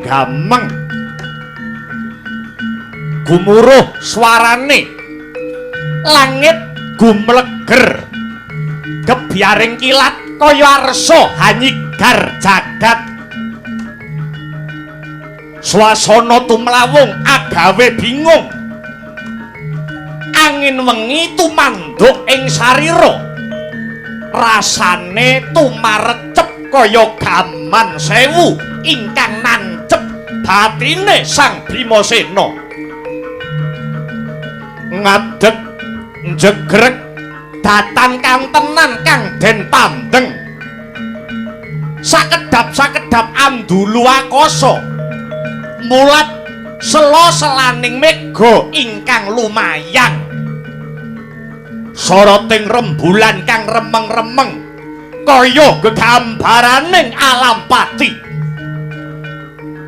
gameng gumuruh swarane langit gumleger gebyaring kilat kaya arsa hanyigar jagat swasana tumlawung agawe bingung angin wengi tumanduk ing sarira rasane tumarecep kaya gaman sewu ingkang nancep batine Sang Bimasena ngadeg njegreg datan kang tenan kang den pandeng sakedhap-sakedhap andulu akasa mulat sela selaning mega ingkang lumayang soroting rembulan kang remeng-remeng kaya gegambaraning alam pati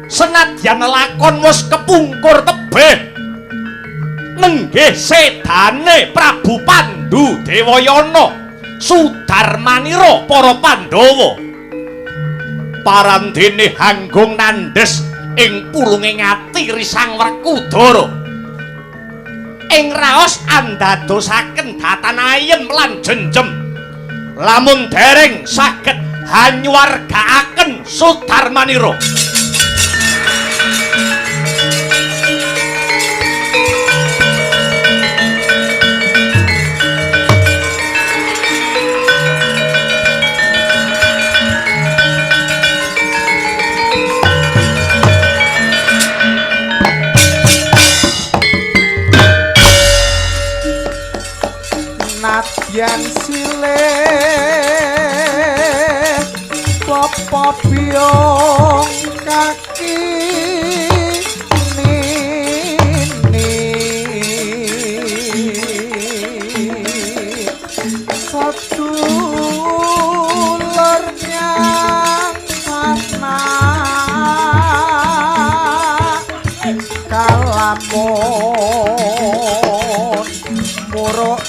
senadyan lakon wis kepungkur tebih nenggih sedane Prabu Pandhu Dewayana Sudarmanira para Pandhawa parandene hanggung nandes ing pulunging ati Risang Werkudara ing raos andadosaken datan ayem lan jenjem lamun dereng saged hanyuwargaaken Sudarmanira yen silih popo biong kaki nini sedulur nyang sana kalamun muruk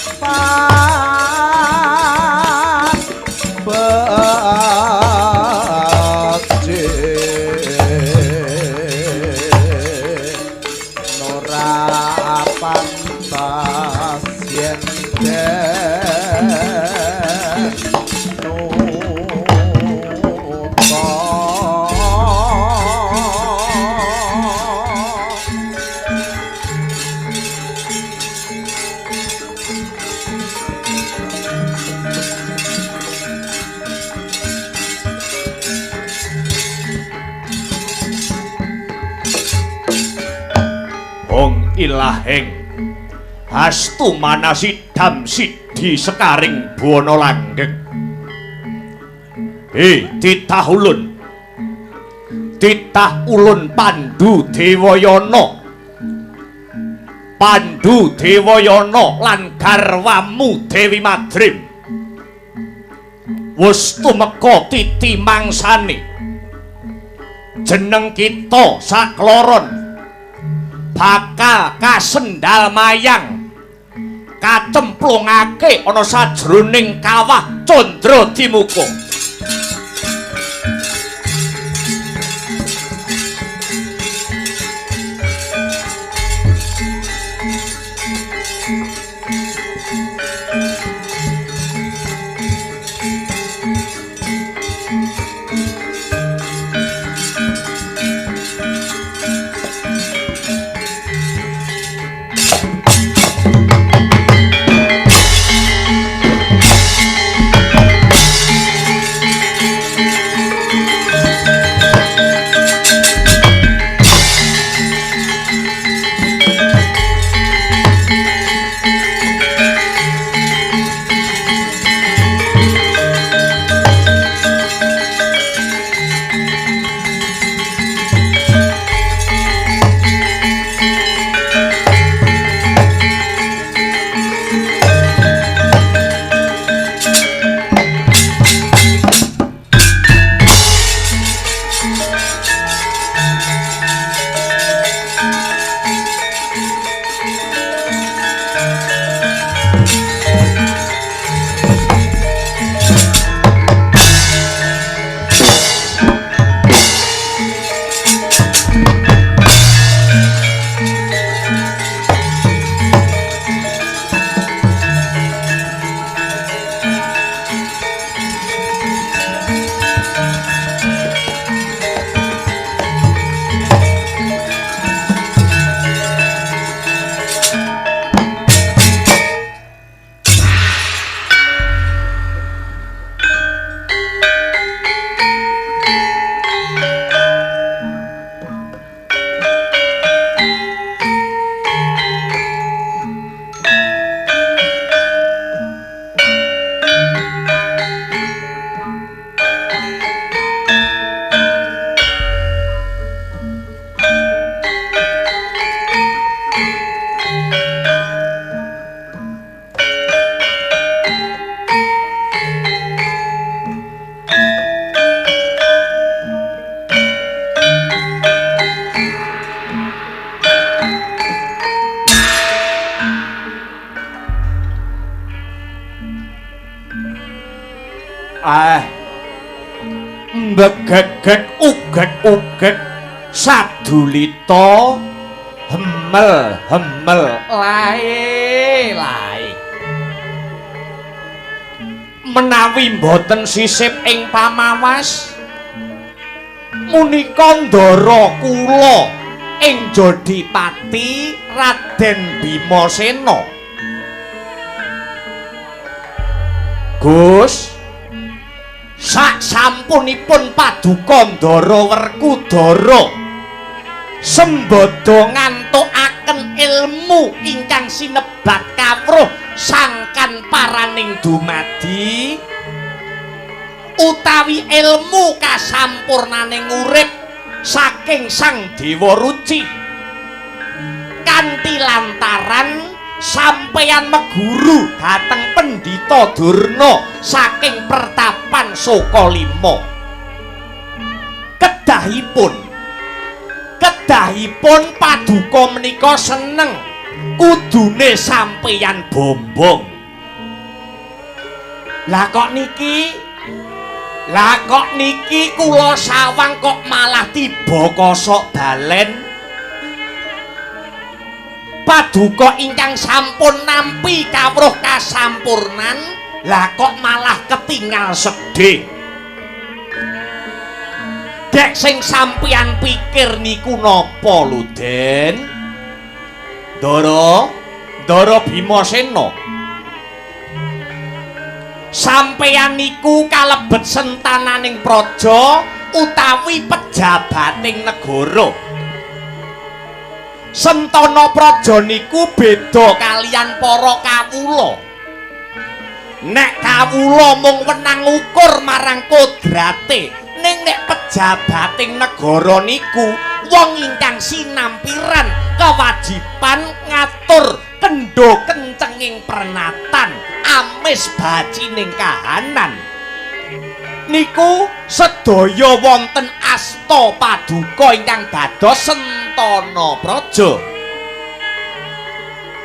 ilahing hastu manasidam sidi sekaring buana langgeng titah ulun Pandhu Dewayana lan garwamu Dewi Madrim wis tumeka titi mangsane jeneng kita sakloron bakal kasendal mayang kacemplungake ana sajroning kawah Candra Dimuka Mbegegek ugek sadulita hemel lae menawi mboten sisip ing pamawas munika ndara kula ing Jodipati Raden Bimasena. Gus, sak sampunipun paduka Ndara Werkudara sembada ngantukaken ilmu ingkang sinebat kawruh sangkan paraning dumadi utawi ilmu kasampurnaning urip saking Sang Dewa Ruci kanthi lantaran sampeyan meguru dhateng Pendhita Durna saking pertapan Sokalima. Kedahipun paduka menika seneng kudune sampeyan bombong. Lah kok niki kula sawang kok malah tiba kosok balen. Paduka ingkang sampun nampi kawruh kasampurnan lah kok malah ketinggal sedih. Dek sing sampeyan pikir niku napa lho Den? Ndara Bimasena. Sampeyan niku kalebet sentananing praja utawi pejabating negara. Sentana praja niku beda kalian para kawula. Nek kawula mung wenang ukur marang kodrate, ning nek pejabating negara niku wong ingkang sinampiran kewajiban ngatur kendho kencenging pernatan amis bacining kahanan. Niku sedaya wonten asta paduka ingkang dados sentana praja.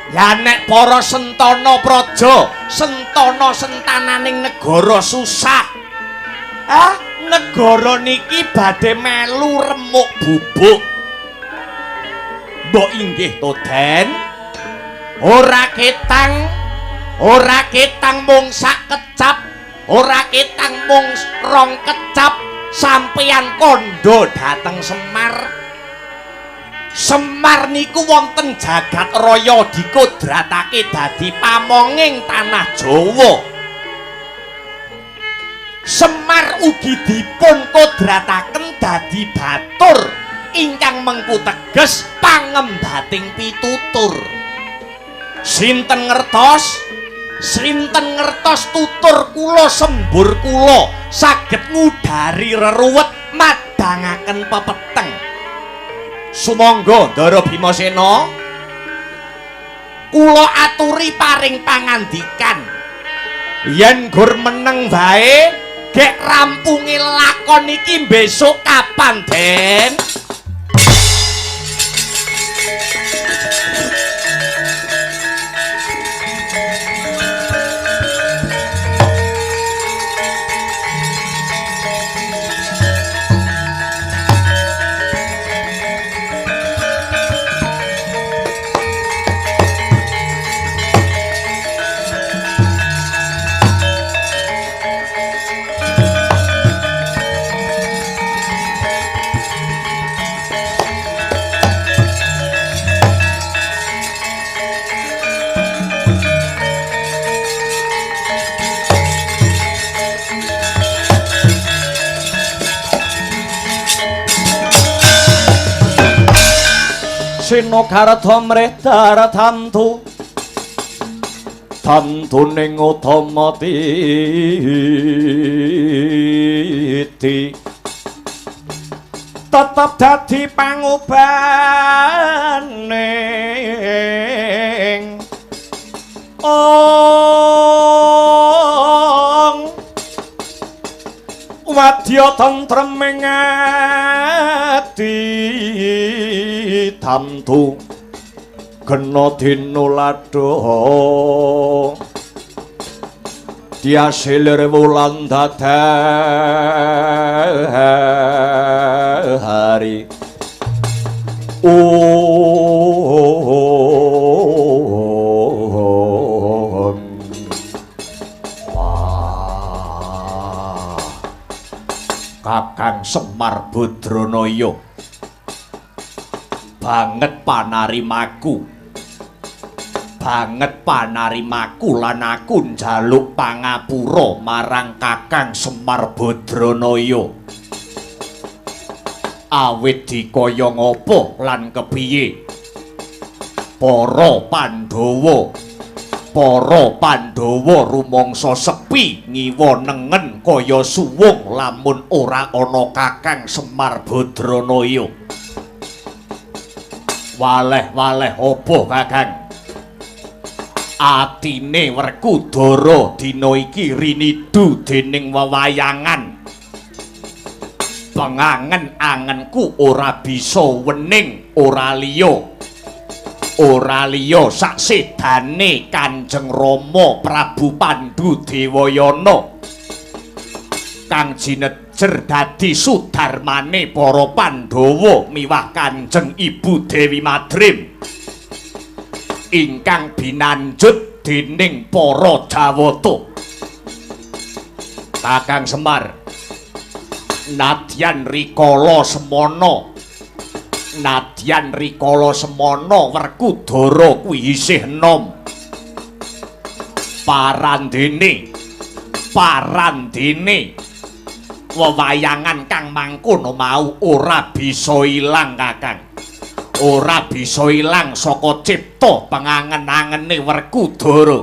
Lah nek para sentana praja, sentana sentananing negara susah. Negara niki badhe melu remuk bubuk. Mbok inggih to Den? Ora ketang mung sak kecap, ora ketang mung rong kecap sampeyan kandha dhateng Semar. Semar niku wonten jagat raya dikodratake dadi pamonging tanah Jawa. Semar ugi dipun kodrataken dadi batur ingkang mengku teges pangembating pitutur. Sinten ngertos tutur kula sembur kula saged ngudari reruwet madangaken pepeteng. Sumangga Ndara Bimasena kula aturi paring pangandikan yen gur meneng bae gek rampungi lakon iki besok kapan Den? Sino karatha mredar tamtu ning utama titi tetep dadi pangobaning wadya tentreming ati tamtu kena dinuladha dia silir wulan dadari Kakang Semar Badranaya banget panarimaku lan aku njaluk pangapura marang Kakang Semar Badranaya awit dikaya ngapa lan kepiye Para Pandhawa rumangsa sepi ngiwa nengen kaya suwung lamun ora ana Kakang Semar Badranaya. Waleh-waleh apa Kakang? Atine Werkudara dina iki rinidu dening wewayangan. Pengangen-angenku ora bisa wening ora liya sak sedane Kanjeng Rama Prabu Pandhu Dewayana kang jinejer dadi sudarmane para Pandhawa miwah Kanjeng Ibu Dewi Madrim ingkang binanjut dening para Jawata. Kakang Semar, nadyan rikala semana Werkudara kuwi isih enom. Parandene wewayangan kang mangkono mau ora bisa ilang Kakang. Ora bisa ilang saka cipta pangangen-angene Werkudara.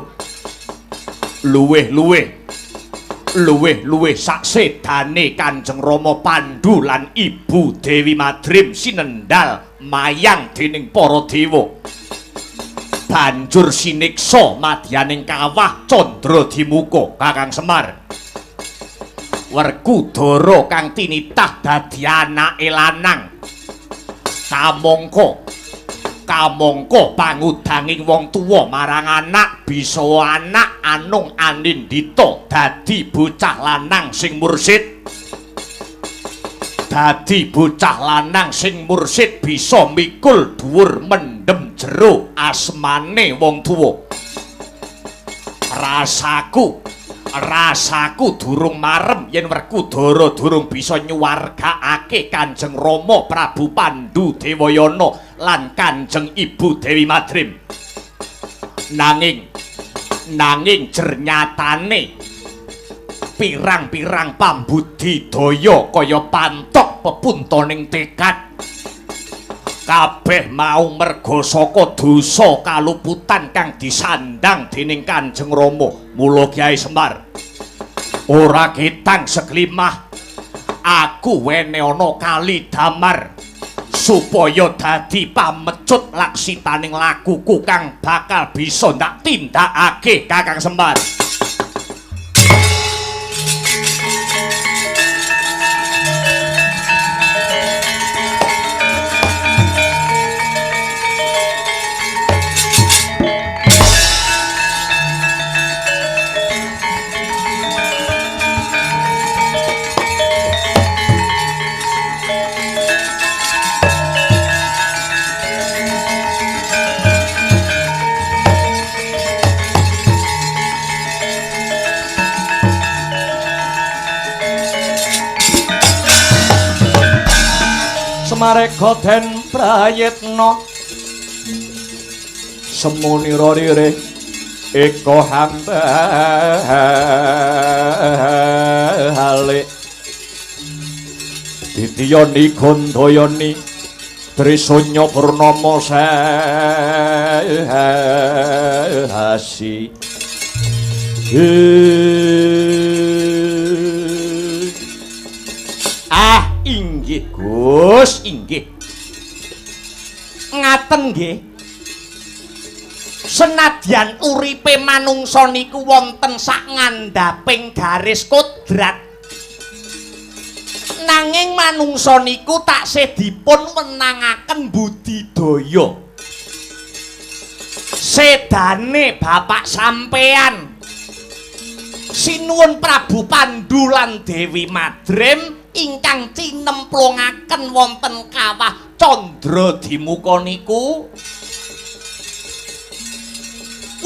Luwih sak sedane Kanjeng Rama Pandhu lan Ibu Dewi Madrim sinendal mayang dening para dewa. Banjur siniksa madyaning kawah Candra Dimuka. Kakang Semar, Werkudara kang tinitah dadi anake lanang kamangka pangudanging wong tuwa marang anak bisa anak anung anindita dadi bocah lanang sing mursid bisa mikul dhuwur mendem jero asmane wong tuwa. Rasaku durung marem yen Werkudara durung bisa nyuwargakake Kanjeng Rama Prabu Pandhu Dewayana lan Kanjeng Ibu Dewi Madrim. Nanging jernyatane pirang-pirang pambudidaya kaya pantok pepuntoning tekad kabeh mau merga saka dosa kaluputan kang disandang dening Kanjeng Rama. Mula Kyai Semar, ora ketang seklimah aku wene ana kali damar supaya dadi pamecut laksitaning lakuku kang bakal bisa ndak tindakake Kakang Semar. Mareka den prayitna semunira rire eka hambale ditiyani gandayani Trisanya Purnama sehasi inggih Gus, inggih. Ngaten nggih. Senadyan uripe manungsa niku wonten sak ngandhaping garis kodrat. Nanging manungsa niku taksih dipun wenangaken budidaya. Sedane bapak sampean Sinuwun Prabu Pandhu lan Dewi Madrim ingkang cinemplungaken wonten kawah Candradhimuka niku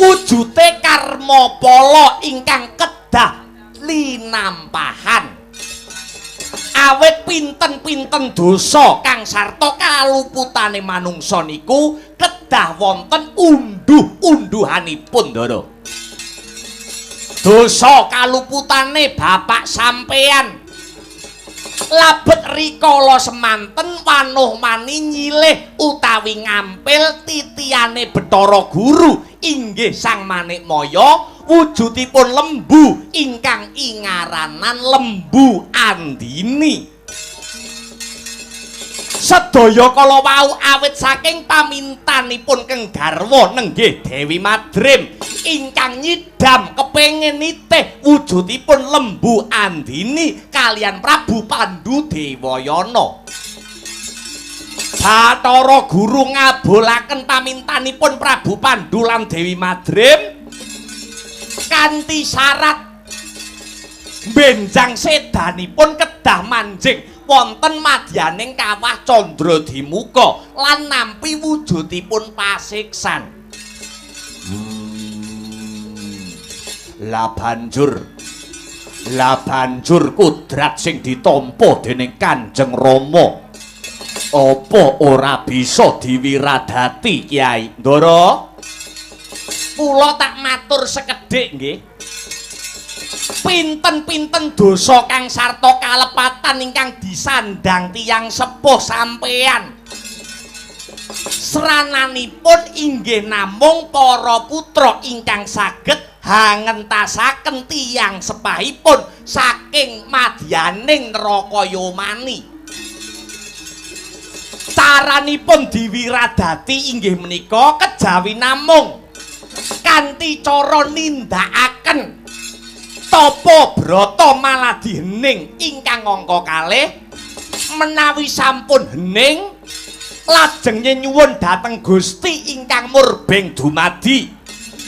wujute karma pala ingkang kedah linampahan. Awit pinten-pinten dosa kang sarta kaluputane manungsa niku kedah wonten unduh-unduhanipun Ndara. Dosa kaluputane bapak sampeyan labet rikala semanten wanuh mani nyilih utawi ngampil titiyane Bathara Guru inggih Sang Manikmaya wujudipun lembu ingkang ingaranan Lembu Andini. Sedaya kala wau awit saking pamintanipun Keng Garwa nenggih Dewi Madrim ingkang nyidam kepengin nitih wujudipun Lembu Andini kalian Prabu Pandhu Dewayana. Bathara Guru ngabulaken pamintanipun Prabu Pandhu lan Dewi Madrim kanthi syarat benjang sedanipun kedah manjing wonten madyaning kawah Candradhimuka lan nampi wujudipun pasiksan. Lah banjur kudrat sing ditampa dening Kanjeng Rama apa ora bisa diwiradati Kyai Ndara? Kula tak matur sekedhik nggih. Pinten-pinten dosa kang sarta kalepatan ingkang disandang tiyang sepuh sampeyan. Srananipun inggih namung para putra ingkang saged hangentasaken tiyang sepahipun saking madyaning neraka Yomani. Caranipun diwiradati inggih menika kejawi namung kanthi cara nindakaken tapa brata maladi hening ingkang angka kalih menawi sampun hening lajeng nyuwun dhateng Gusti ingkang murbeng dumadi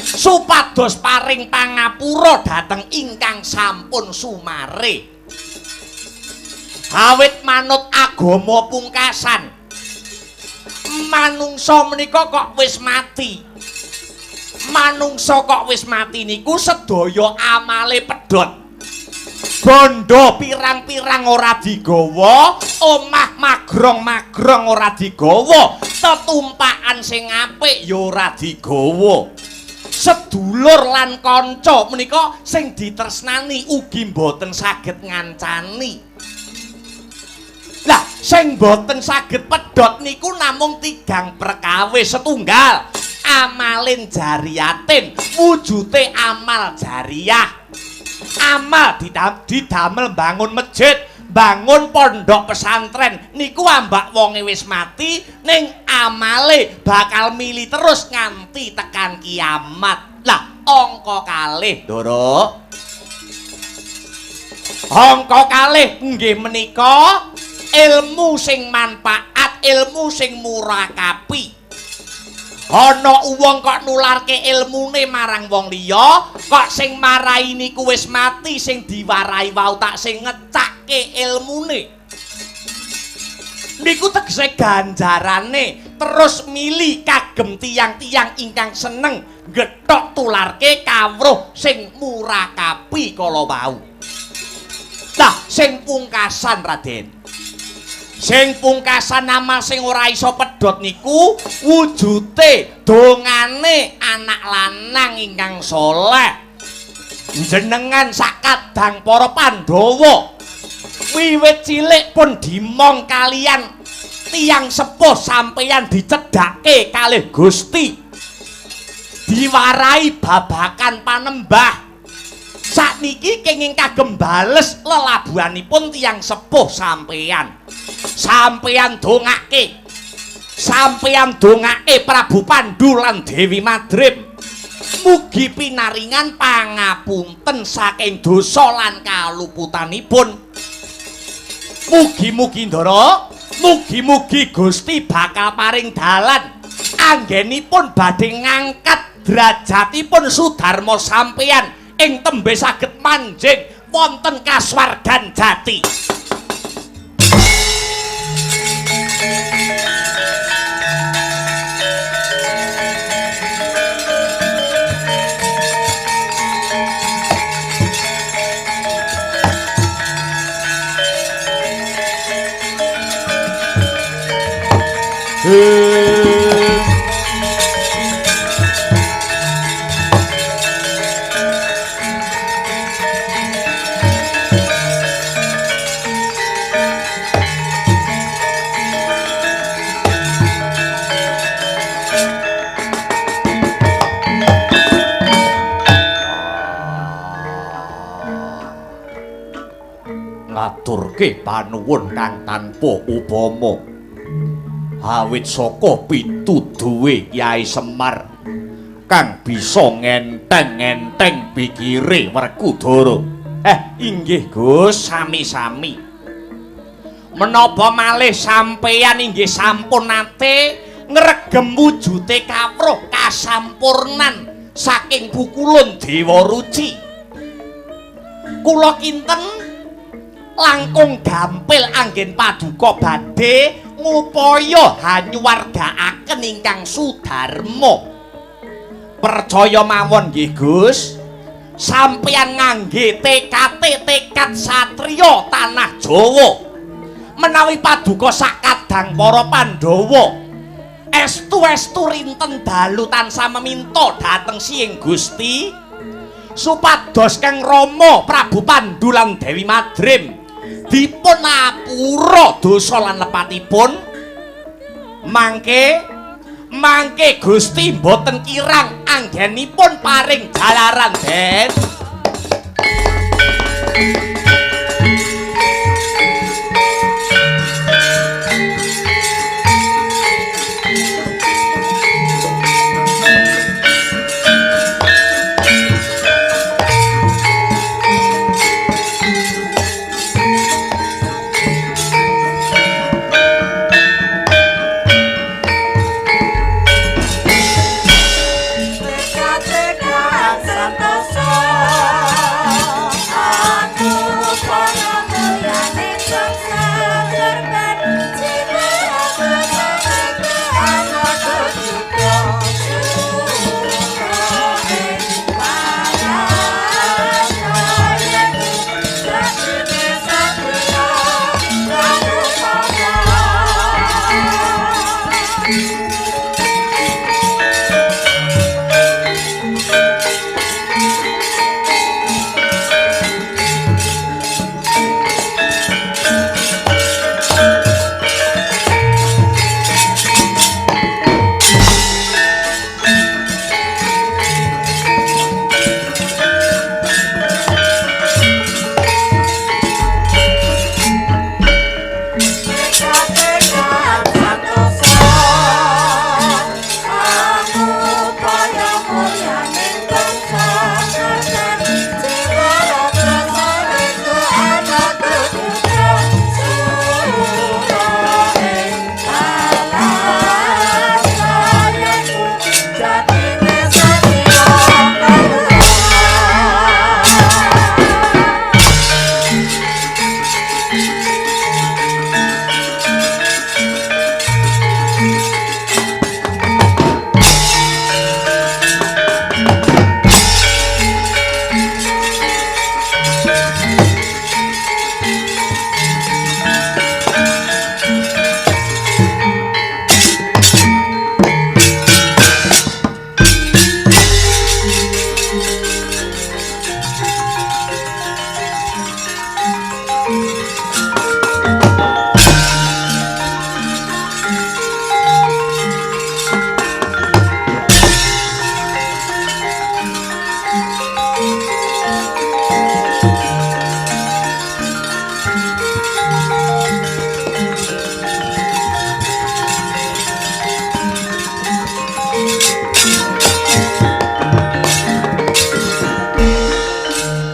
supados paring pangapura dhateng ingkang sampun sumare. Awit manut agama pungkasan manungsa menika kok wis mati. Manungsa kok wis mati niku sedaya amale pedhot. Bondo pirang-pirang ora digawa, omah magrong-magrong ora digawa, tetumpakan sing apik ya ora digawa. Sedulur lan kanca menika sing ditresnani ugi mboten saged ngancani. Lah sing mboten saged pedhot niku namung tigang perkawis setunggal. Amalin jariyatin wujute amal jariyah. Amal didamel bangun masjid, bangun pondok pesantren niku ambak wonge wis mati ning amale bakal mili terus nganti tekan kiamat. Lah angka kalih Ndara. Angka kalih nggih menika ilmu sing manfaat, ilmu sing murakabi. Ana wong kok nularke ilmune marang wong liya, kok sing marai niku wis mati sing diwarai wau tak sing ngecakke ilmune. Niku tegese ganjarane terus mili kagem tiyang-tiyang ingkang seneng gethok tularke kawruh sing murakabi kala wau. Lah sing pungkasan Raden. Sing pungkasan amal sing ora iso pedhot niku wujute dongane anak lanang ingkang saleh. Jenengan sakadang para Pandhawa wiwit cilik pun dimong kalian tiyang sepuh sampeyan dicedhake kalih Gusti. Diwarai babakan panembah. Sakniki kenging kagem bales lelabuhanipun tiyang sepuh sampeyan. Sampeyan dongake Prabu Pandhu lan Dewi Madrim mugi pinaringan pangapunten saking dosa lan kaluputanipun. Mugi-mugi Ndara, mugi-mugi Gusti bakal paring dalan anggenipun badhe ngangkat derajatipun Sudarma sampeyan ing tembe saged manjing wonten kasuwargan jati. Ngaturke panuwun kang tanpa upama awit saka pituduhe Kyai Semar kang bisa ngenteng-ngenteng pikire Werkudara. Inggih Gus, sami-sami. Menapa malih sampeyan inggih sampun nate ngregem wujute kawruh kasampurnan saking pukulun Dewa Ruci. Kula kinten langkung gampil anggen paduka badhe ngupaya hanyuwargaaken ingkang sudarma. Percaya mawon nggih Gus, sampeyan ngangge tekad satriya tanah Jawa menawi paduka sakadang para Pandhawa estu-estu rinten dalu tansah meminta dhateng Siing Gusti supados Kang Rama Prabu Pandhu lan Dewi Madrim dipun apura dosa lan lepatipun. Mangke Gusti mboten kirang anggenipun paring jalaran Den.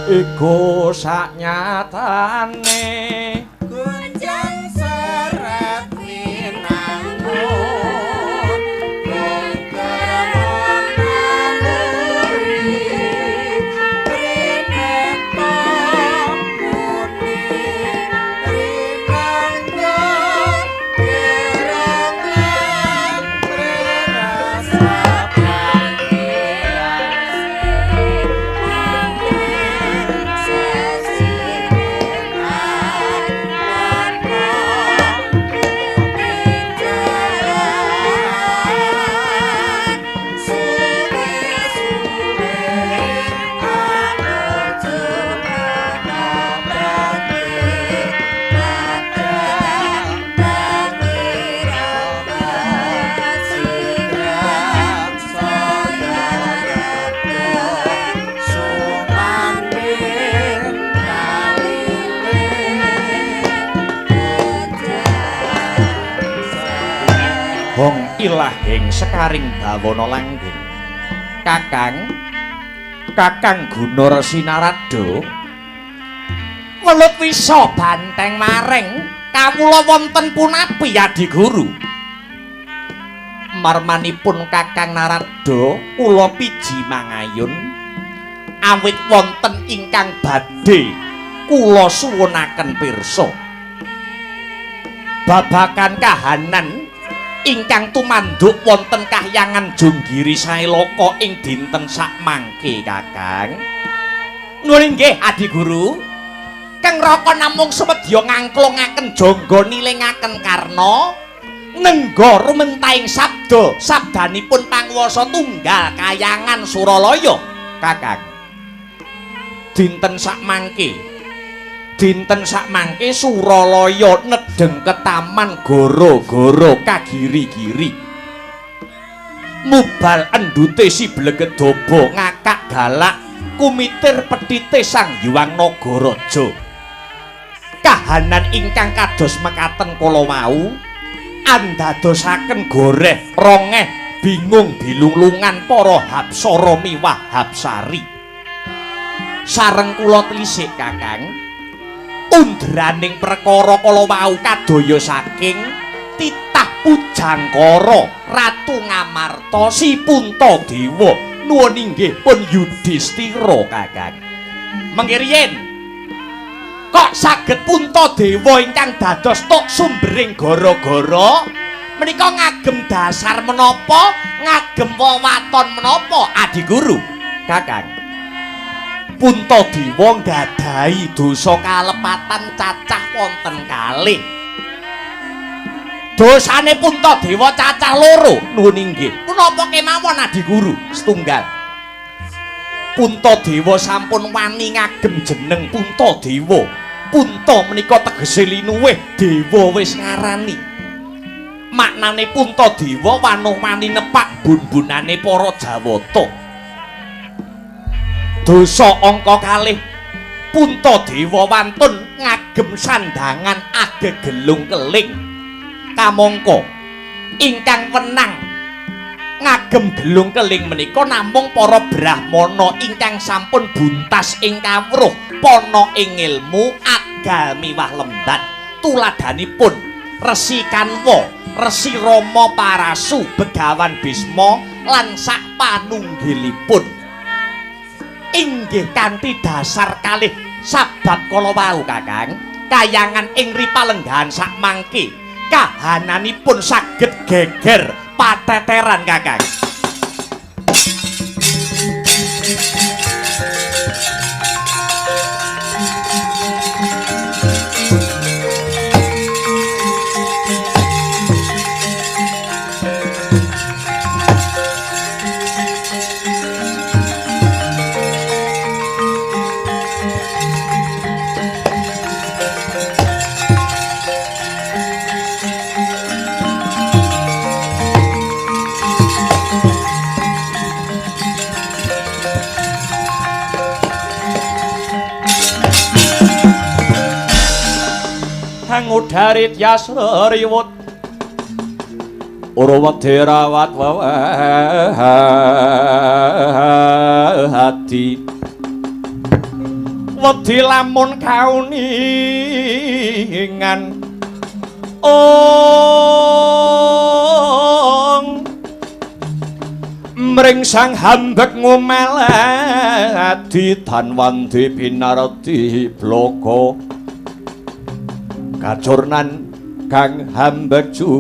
Iku saknyatane Gunjang seret winangun Genggaman naluri ilahing sekaring bawana langgeng. Kakang Guna Resi Narada welut wisa banteng maring kawula wonten punapi Adi Guru. Marmanipun Kakang Narada kula piji mangayun awit wonten ingkang badhe kula suwunaken pirsa. Babakan kahanan ingkang tumanduk wonten kahyangan Jonggiri Sailaka ing dinten sakmangke Kakang. Nuwun inggih Adi Guru. Kang Raka namung sumedya ngangklungaken jangga nilingaken karna nengga rumentahing sabdanipun panguwasa tunggal kayangan Suralaya Kakang. Dinten sakmangke Suralaya nedheng ketaman gara-gara kagiri-giri. Mubal endute si Blegedaba ngakak galak kumitir pedhite Sang Hyang Nagaraja. Kahanan ingkang kados mekaten kala wau andadosaken goreh rongeh bingung bilunglungan para Hapsara miwah Hapsari. Sareng kula tlisik Kakang, undraning perkara kala wau kadaya saking titah Pujangkara Ratu Ngamarta si Puntadewa nuwun inggih pun Yudhistira Kakang. Mangke riyen kok saged Puntadewa ingkang dados tok sumbering gara-gara menika ngagem dasar menapa, ngagem wewaton menapa Adi Guru Kakang? Puntadewa nggadahi dosa kalepatan cacah wonten kalih. Dosane Puntadewa cacah loro. Nuwun inggih. Punapa kemawon Adi Guru? Setunggal. Puntadewa sampun wani ngagem jeneng Puntadewa. Punta menika tegese linuwih, dewa wis ngarani. Maknane Puntadewa wani nepak bun-bunane para Jawata. Dosa angka kalih Puntadewa wantun ngagem sandangan Agegelung Keling. Kamangka ingkang wenang ngagem gelung keling menika namung para brahmana ingkang sampun buntas ing kawruh pana ing ilmu agal miwah lembat. Tuladanipun Resi Kanwa, Resi Rama Parasu, Begawan Bisma lan sak panunggilipun. Inggih kanthi dasar kalih sabab kala wau Kakang, kayangan ing ripalenggahan sakmangke kahananipun saged geger pateteran Kakang. Ngudarit yasriwut urwati rawat hati wedi lamun kauningan mring sang hambek ngumelati tanwandi pinarti bloko kacurnan kang hambek cuti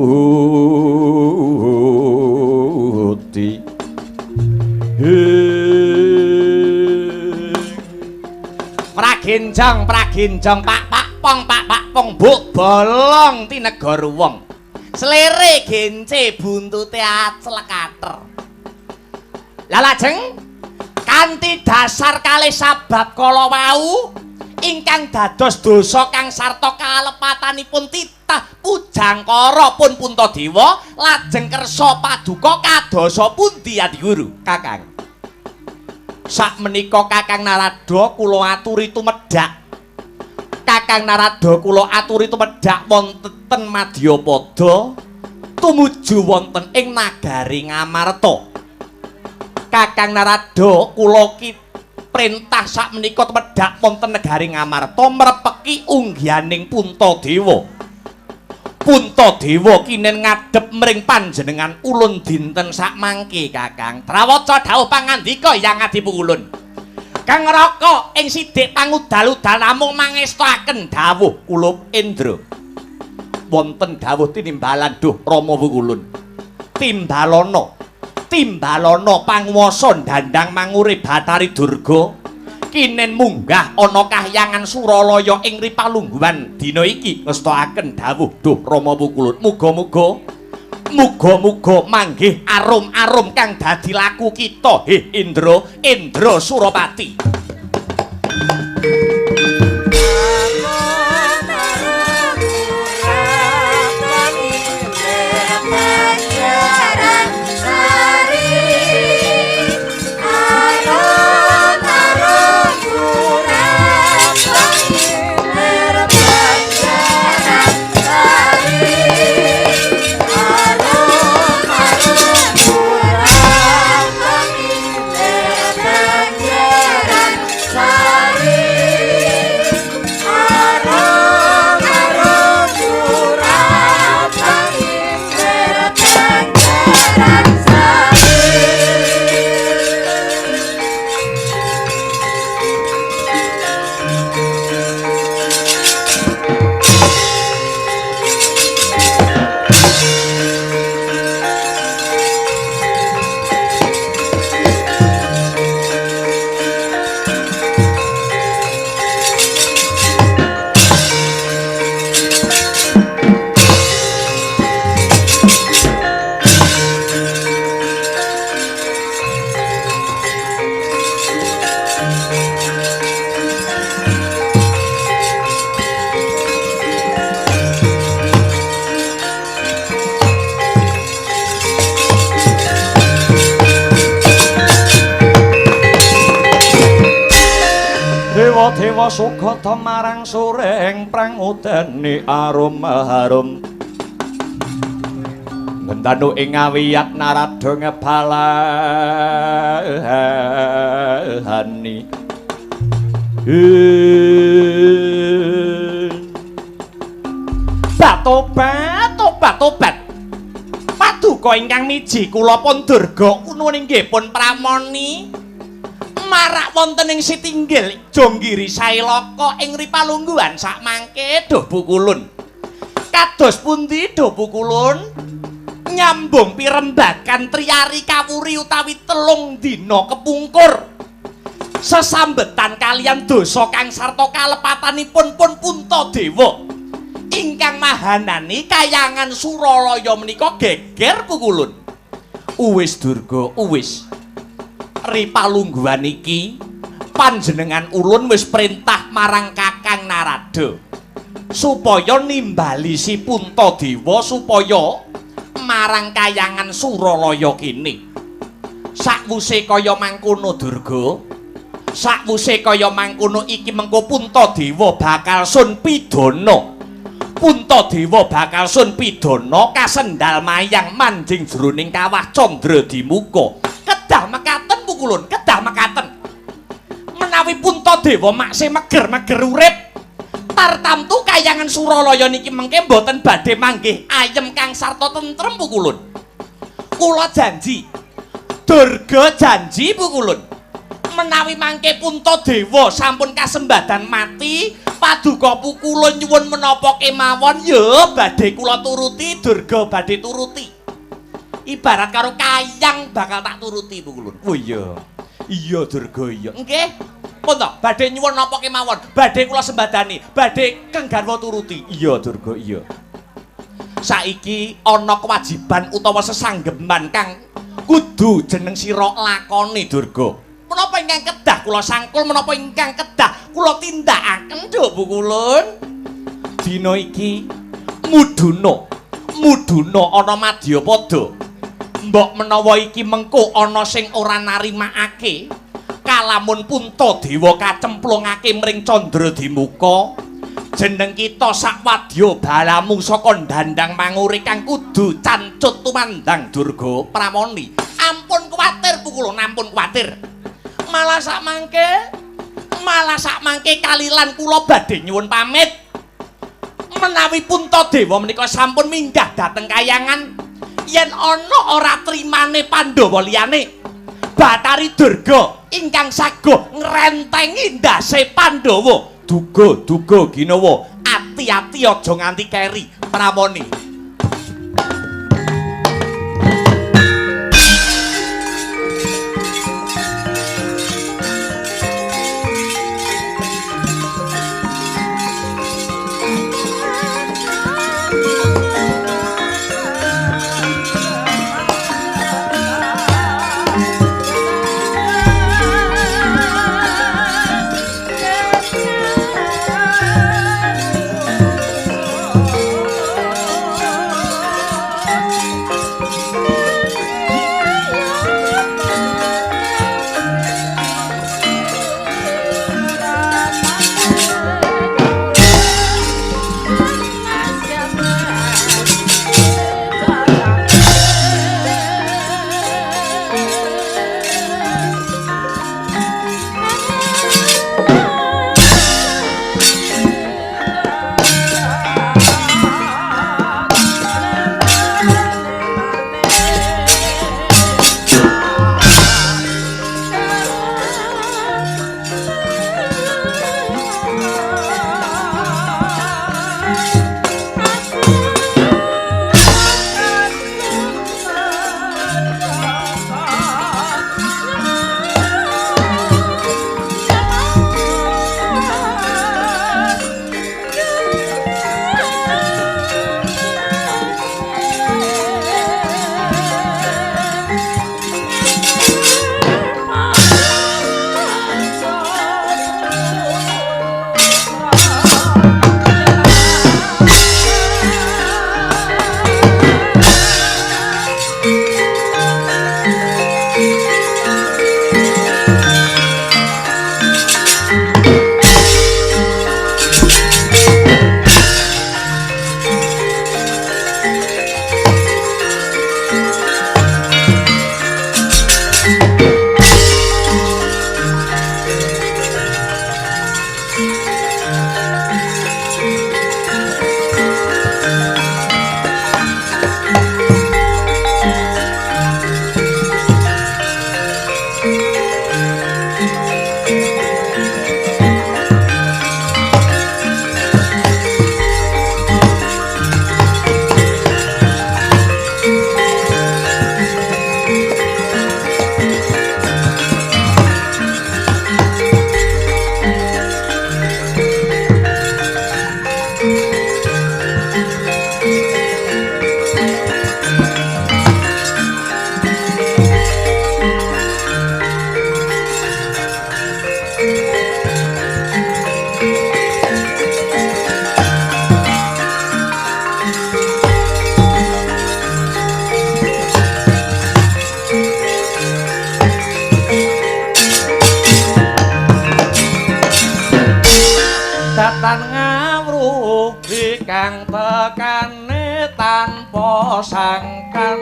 praginjong pak pong buk bolong ti negara wong slere gence buntute aclekater. Lah lajeng kanthi dasar kalih sabab kala wau ingkang dados dosa kang sarta kalepatanipun titah Pujangkara pun Puntadewa lajeng kersa paduka kadosa pundi Adi Guru Kakang? Sakmenika Kakang Narada kula aturi tumedhak. Kakang Narada kula aturi tumedhak wonten Madyapada tumuju wonten ing nagari Ngamarta. Kakang Narada kula ki perintah sakmenika medhak wonten negari Ngamarta mrepeki unggihaning Puntadewa. Puntadewa kinen ngadhep mring panjenengan ulun dinten sakmangke Kakang. Trawaca dawuh pangandika Hyang Adipu Ulun. Kang Raka ing sithik pangudal-udal namung mangestaken dawuh kula Indra. Wonten dawuh tinimbalan duh Rama Wukulun. Timbalana panguwasa dandang mangure Bathari Durga kinen munggah ana kahyangan Suralaya ing Ripalungguhan dina iki ngestakaken dawuh duh Rama Wukulun. Muga-muga manggih arum-arum kang dadi laku kita Indra Surapati. Dewa sugata marang sureng prangudane arum harum ngendanu ing ngawiyat Narada ngebalani tobat paduka ingkang miji kula pun Durga nuwun inggih pun pramoni marak wonten ing Sitinggil Jonggiri Sailaka ing Ripalungguhan sakmangke duh Bukulun. Kados pundi duh Bukulun? Nyambung pirembagan Triyari Kawuri utawi 3 dina kepungkur. Sesambetan kalian dosa kang sarta kalepatanipun pun Puntadewa. Ingkang mahanani kayangan Suralaya menika geger Bukulun. Uwis Durga, uwis. Ripalungguhan iki panjenengan ulun wis perintah marang Kakang Narada supaya nimbali si Puntadewa supaya marang kayangan Suralaya kene. Sakwuse kaya mangkono Durga, sakwuse kaya mangkono iki mengko Puntadewa bakal sun pidana. Puntadewa bakal sun pidana kasendal mayang manjing jroning kawah Candradimuka. Kedah mekaten Pukulun, kedah mekaten. Menawi Puntadewa maksih meger-meger urip, tartamtu kayangan Suralaya niki mengke mboten badhe manggih ayem kang sarta tentrem Pukulun. Kula janji, Durga janji Pukulun. Menawi mangke Puntadewa sampun kasembadan mati, paduka Pukulun nyuwun menapa kemawon ya badhe kula turuti, Durga badhe turuti. Ibarat karo kayang bakal tak turuti Pukulun. Oh iya. Iya Durga iya. Nggih. Pun to, badhe nyuwun napa kemawon, badhe kula sembadani, badhe kang garwa turuti. Iya Durga iya. Saiki ana kewajiban utawa sesanggeman kang kudu jeneng sira lakoni Durga. Menapa ingkang kedah kula sangkul, menapa ingkang kedah kula tindakaken Nduk Pukulun. Dina iki muduna ana Madyapada. Mbok menawa iki mengko ana sing ora narimakake kalamun Puntadewa kacemplungake mring Candradimuka, jeneng kita sakwadya balamu saka dandang mangure kang kudu cancut tumandang Durga Pramoni. Ampun kuwatir kula, ampun kuwatir. Malah sak mangke kalilan kula badhe nyuwun pamit. Menawi Puntadewa menika sampun minggah dhateng kayangan, yen ana ora trimane Pandhawa liyane, Bathari Durga ingkang saguh ngrentengi ndase Pandhawa. Duga Ginawa, ati-ati aja nganti keri Pramoni. kang tekane tanpa sangkan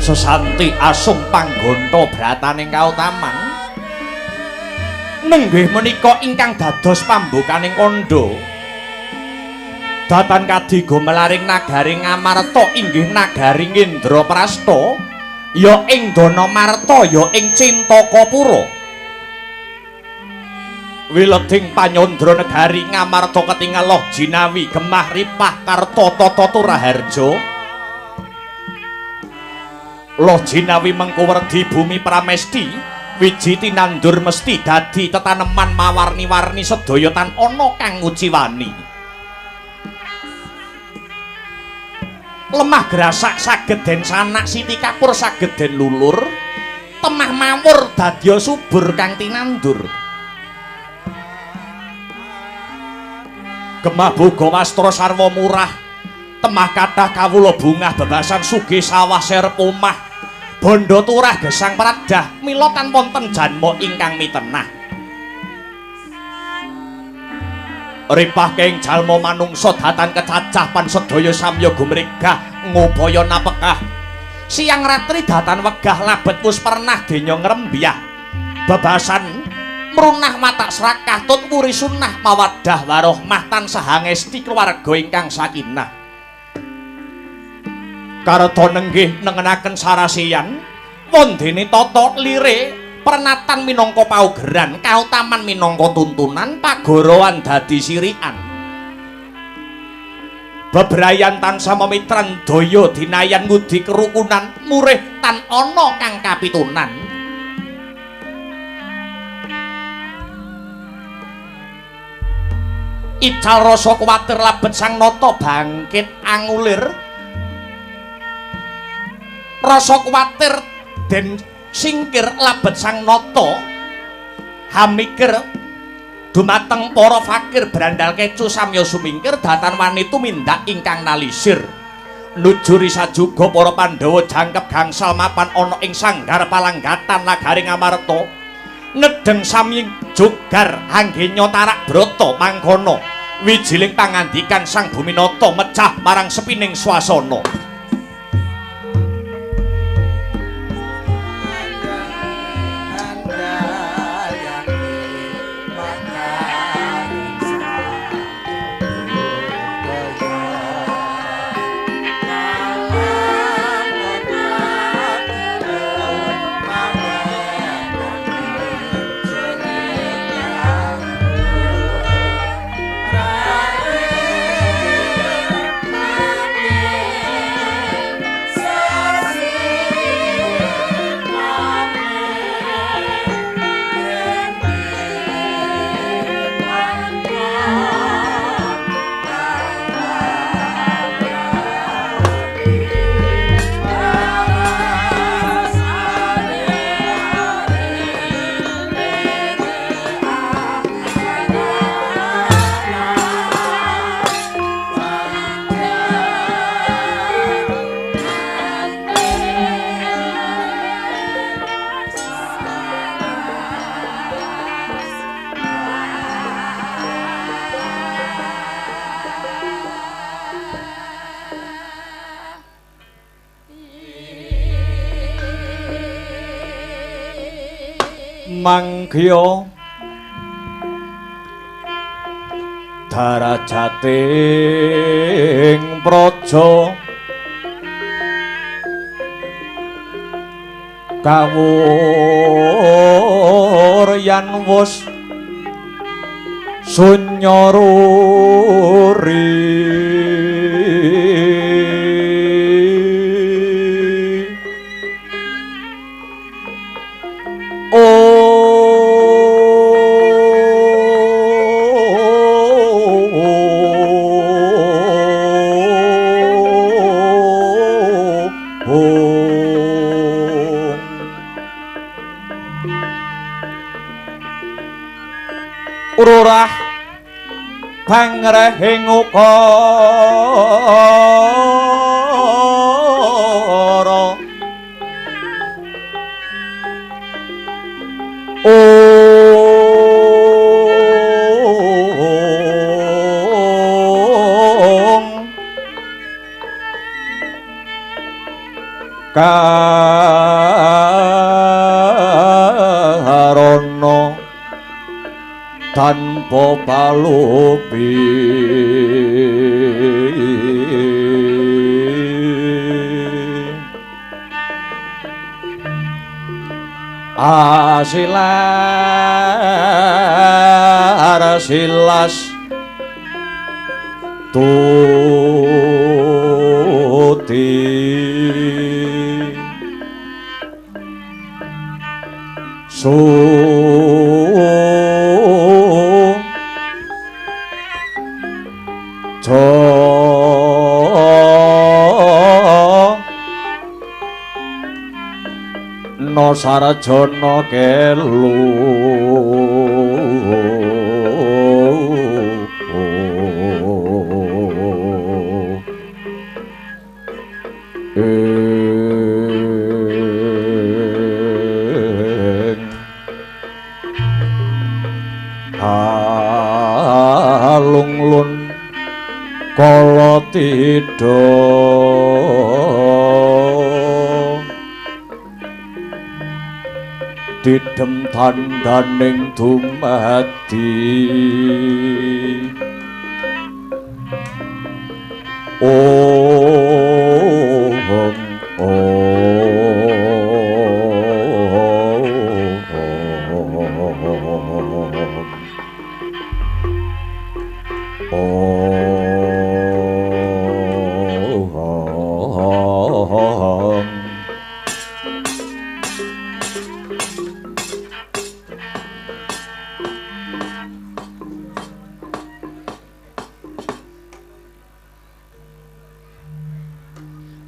sesanti asung panggonta brataning kautaman nenggih menika ingkang dados pambukaning kandha datan kadiga melaring nagari Ngamarta inggih nagari Indraprasta ya ing Danamarta ya ing Cintakapura wileding panyandra negari Ngamarta ketingal loh jinawi gemah ripah karta tata turaharja loh jinawi mengko werdi bumi pramesti Wiji tinandur mesti dadi tetaneman mawarni-warni sedaya tan ana kang nguciwani. Lemah grasak saged den sanak Siti Kapur saged den lulur, temah mawur dadya subur kang tinandur. Gemah boga wastra sarwa murah, temah kathah kawula bungah bebasan sugih sawah serep omah, bondo turah gesang pradah mila tan wonten janma ingkang mitenah. Ripah keng jalma manungsa datan kecacah pan sedaya samya gumregah ngupaya napekah. Siang ratri datan wegah labet wus pernah denya ngrembyah. Bebasan mrunah matak srakah tut wuri sunah mawaddah warohmah tansah hangesti keluarga ingkang sakinah. Kareta nenggih nengenaken sarasian wondene tata lire pernatan minangka paugeran, kautaman minangka tuntunan, pagorowan dadi sirikan. Bebrayan tansah memitran daya dinayan ngudi kerukunan, murih tan ana kang kapitunan. Ical rasa kuwatir labet sang nata bangkit angulir. Rasa kuwatir den singkir labet sang nata hamikir dumateng para fakir brandal kecu samya sumingkir datan wani tumindak ingkang nalisir. Nujuri sajuga para Pandhawa jangkep gangsal mapan ana ing sanggar palanggatan nagari Ngamarta. Nedeng sami jogar anggenya tarak brata mangkono wijiling pangandikan sang Buminata mecah marang sepining swasana. Mangkya darajating praja kawuryan wus sunyaruri ururah pangrehing ukara karana tanpa palupi asilar silas tuti no sarjana kelu alung-lun kala tida didem tandhaning dumadi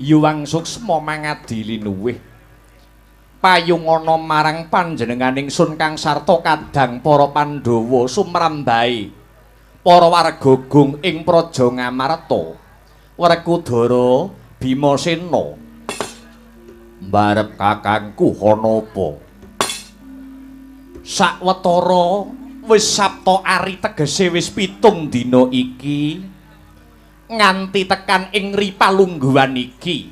Yuwang suksma mangadili nuwih payungana marang panjenenganing sun kang sarta kadang para Pandhawa sumrambahe para warga gung ing praja Ngamarta Werkudara Bimasena mbarep kakangku ana apa sawetara wis Sabta ari tegese wis 7 dina iki nganti tekan ing ripalungguhan iki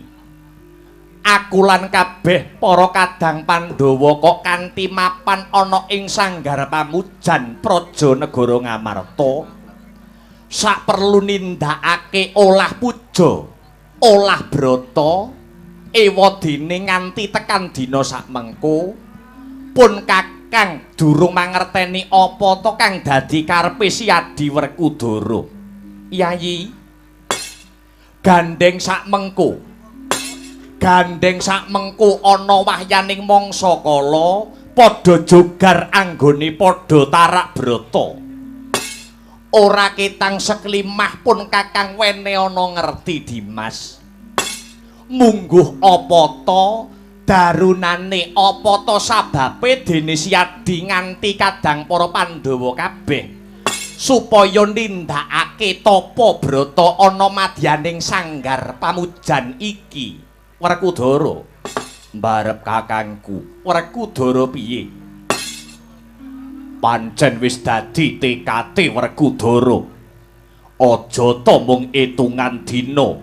aku lan kabeh para kadang Pandhawa kok kanthi mapan ana ing sanggar pamujan praja negara Ngamarta sak perlu nindakake olah puja olah brata ewadene nganti tekan dina sakmengko pun kakang durung mangerteni apa to kang dadi karepe Siadi Werkudara Yayi gandeng sakmengko ana wahyaning mangsa kala padha jogar anggone padha tarak brata ora ketang seklimah pun kakang wene ana ngerti Dimas mungguh apa to darunane apa to sababe dene Siadi nganti kadang para Pandhawa kabeh supaya nindakake tapa brata ana madyaning sanggar pamujan iki Werkudara mbarep kakangku Werkudara piye pancen wis dadi tekate Werkudara aja ta mung etungan dina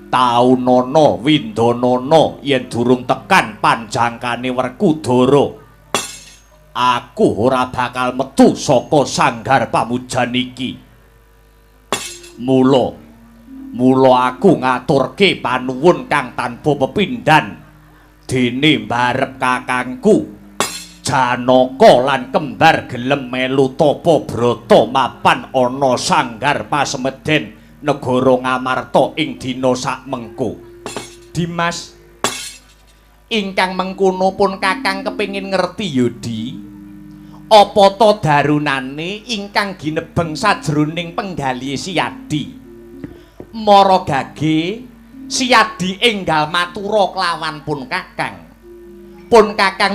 taunana windanana yen durung tekan panjangkane Werkudara aku ora bakal metu saka sanggar pamujan iki mula aku ngaturke panuwun kang tanpa pepindhan dene mbarep kakangku Janaka lan kembar gelem melu tapa brata mapan ana sanggar pasemeden negara Ngamarta ing dina sakmengko Dimas ingkang mengkono pun kakang kepingin ngerti yodi apa to darunane ingkang ginebeng sajroning penggali Siadi mara gage Siadi enggal matura kelawan pun kakang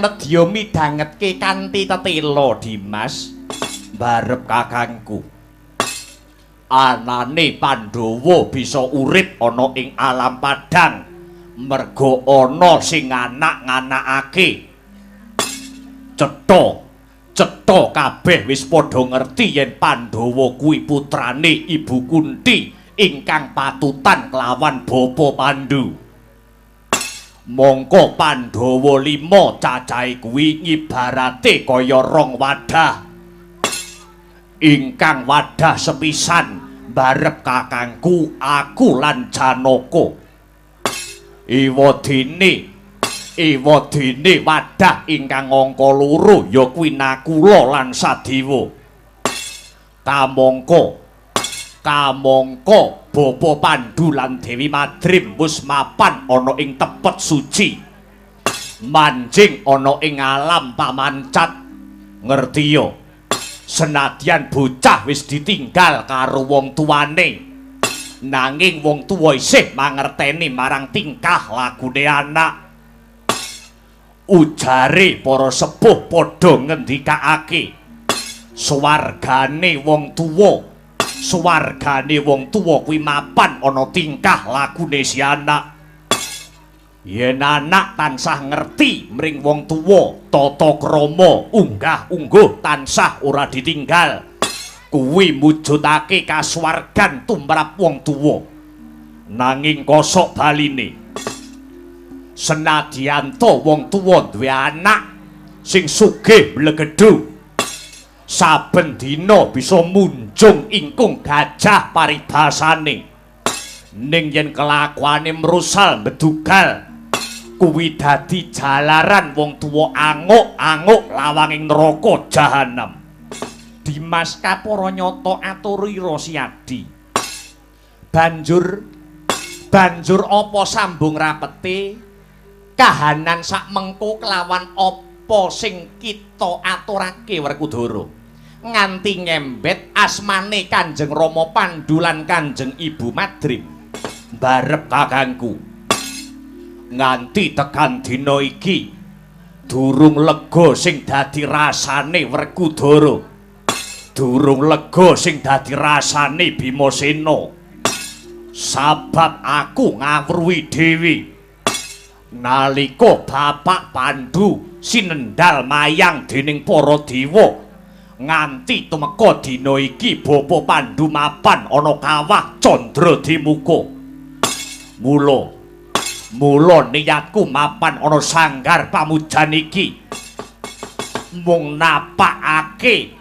nedya midhangetke kanthi tetela Dimas mbarep kakangku anane Pandhawa bisa urip ana ing alam padang merga ana sing nganak-nganakake cetha kabeh wis padha ngerti yen Pandhawa kuwi putrane Ibu Kunti ingkang patutan kelawan Bapa Pandhu mongko Pandhawa 5 cacahe kuwi ngibarate kaya rong wadah ingkang wadah sepisan mbarep kakangku aku lan Janaka Iwadene wadah ingkang angka 2 ya kuwi Nakula lan Sadewa. Kamangka Bapa Pandhu lan Dewi Madrim wis mapan ana ing tepet suci. manjing ana ing alam pamancat ngertiya senadyan bocah wis ditinggal karo wong tuane nanging wong tuwa isih mangerteni marang tingkah lagune anak ujare para sepuh padha ngendikake swargane wong tuwa kuwi mapan ana tingkah lagune si anak yen anak tansah ngerti mring wong tuwa tata krama unggah-ungguh tansah ora ditinggal kuwi mujudake kasuwargan tumrap wong tuwa nanging kosok baline senadyan to wong tuwa duwe anak sing sugih blegedhu saben dina bisa munjung ingkung gajah paribasane ning yen kelakuane merusal bedugal kuwi dadi jalaran wong tuwa anguk-anguk lawanging neraka jahanam. Dimas Kapara nyata aturira Siadi. Banjur apa sambung rapete kahanan sak mengko kelawan apa sing kita aturake Werkudara. Nganti ngembet asmane Kanjeng Rama Pandhu lan Kanjeng Ibu Madrim. Barep kakangku. Nganti tekan dina iki durung lega sing dadi rasane Werkudara. Durung lega sing dadi rasane Bimasena. Sabab aku ngawruhi dhewe. Nalika Bapak Pandhu sinendal mayang dening para dewa nganti tumeka dina iki Bapa Pandhu mapan ana kawah Candrademuka. Mula niatku mapan ana sanggar pamujan iki mung napakake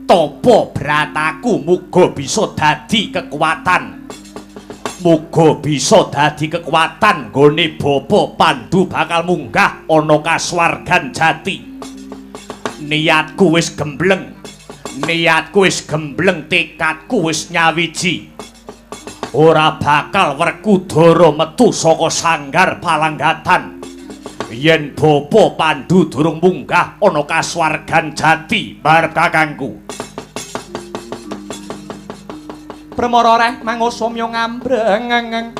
tapa brataku muga bisa dadi kekuatan. Muga bisa dadi kekuatan nggone Bapa Pandhu bakal munggah ana kasuwargan jati. Niatku wis gembleng, tekadku wis nyawiji. Ora bakal Werkudara metu saka sanggar palanggatan yen Bapa Pandhu durung munggah ana kasuwargan jati barep kakangku. Pramara reh mangusumya ngambreng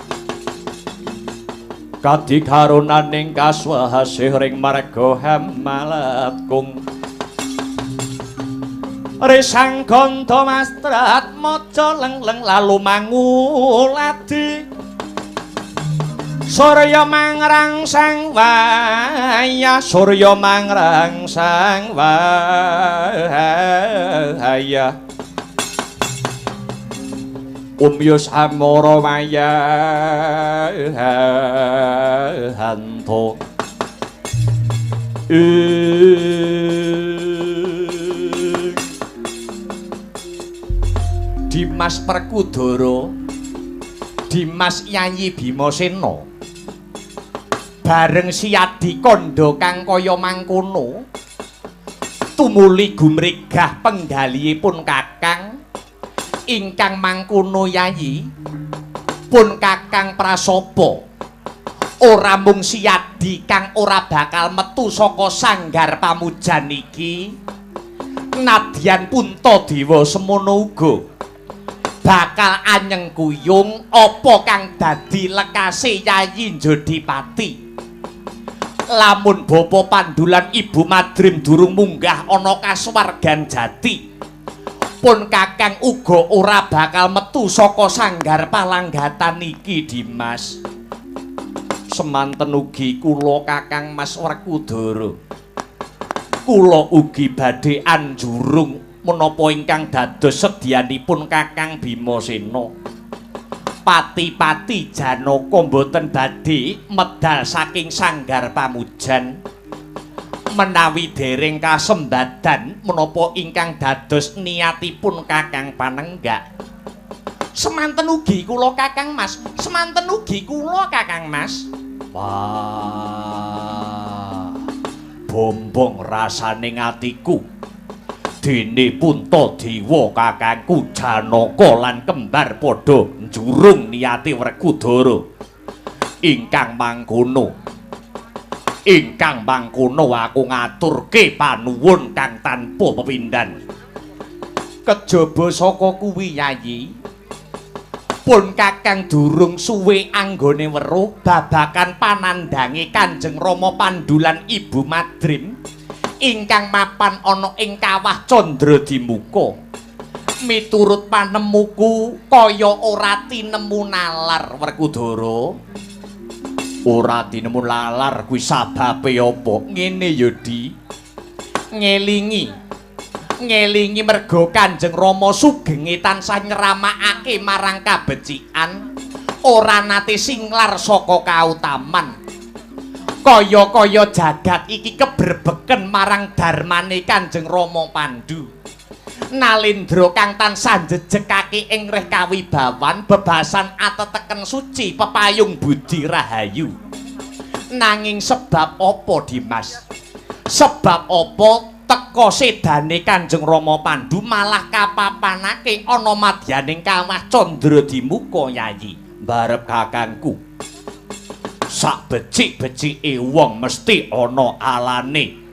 kadikaronaning kaswahasih ring marga Hamalatgung. Risang ganda mastrat maca leng-leng lalu manguladi Surya mangrangsang waya Umyus amara waya hanto Dimas Werkudara, Dimas Yayi Bimasena bareng Siadi kandha kang kaya mangkono tumuli gumregah penggalihipun kakang ingkang mangkono Yayi pun kakang prasapa ora mung Siadi kang ora bakal metu saka sanggar pamujan iki nadyan Puntadewa semono uga bakal anyeng kuyung apa kang dadi lekase Yayi Jodipati. Lamun Bapa Pandhu lan Ibu Madrim durung munggah ana kasuwargan jati, pun kakang uga ora bakal metu saka sanggar palanggatan iki Dimas. Semanten ugi kula Kakang Mas Werkudara. Kula ugi badhe anjurung menapa ingkang dados sedyanipun Kakang Bimasena. Pati-pati Janaka mboten badhe medal saking sanggar pamujan menawi dereng kasembadan menapa ingkang dados niatipun Kakang Panenggak. Semanten ugi kula Kakang Mas, semanten ugi kula Kakang Mas. Wah, bombong rasane atiku. Dene Puntadewa kakangku Janaka lan kembar padha njurung niate Werkudara. Ingkang mangkono ingkang mangkono aku ngaturke panuwun kang tanpa pepindhan. Kejaba saka kuwi Yayi, pun Kakang durung suwe anggone weruh babakan panandhange Kanjeng Rama Pandhulan Ibu Madrim ingkang mapan ana ing kawah Candradimuka. Miturut panemuku kaya ora tinemu nalar Werkudara. Ora tinemu lalar kuwi sababe apa? Ngene ya, Di. Ngelingi merga Kanjeng Rama sugenge tansah nyeramakake marang kabecikan, ora nate singlar saka kautaman. Kaya-kaya jagat iki keberbeken marang darmane Kanjeng Rama Pandhu. Nalindra kang tansah njejekake ing reh kawibawan bebasan ateteken suci pepayung budi rahayu. Nanging sebab apa Dimas? Sebab apa teka sedane Kanjeng Rama Pandhu malah kapapanake ana madyaning kawah Candradimuka Yayi? Barep kakangku, sak becik-becike wong mesti ana alane.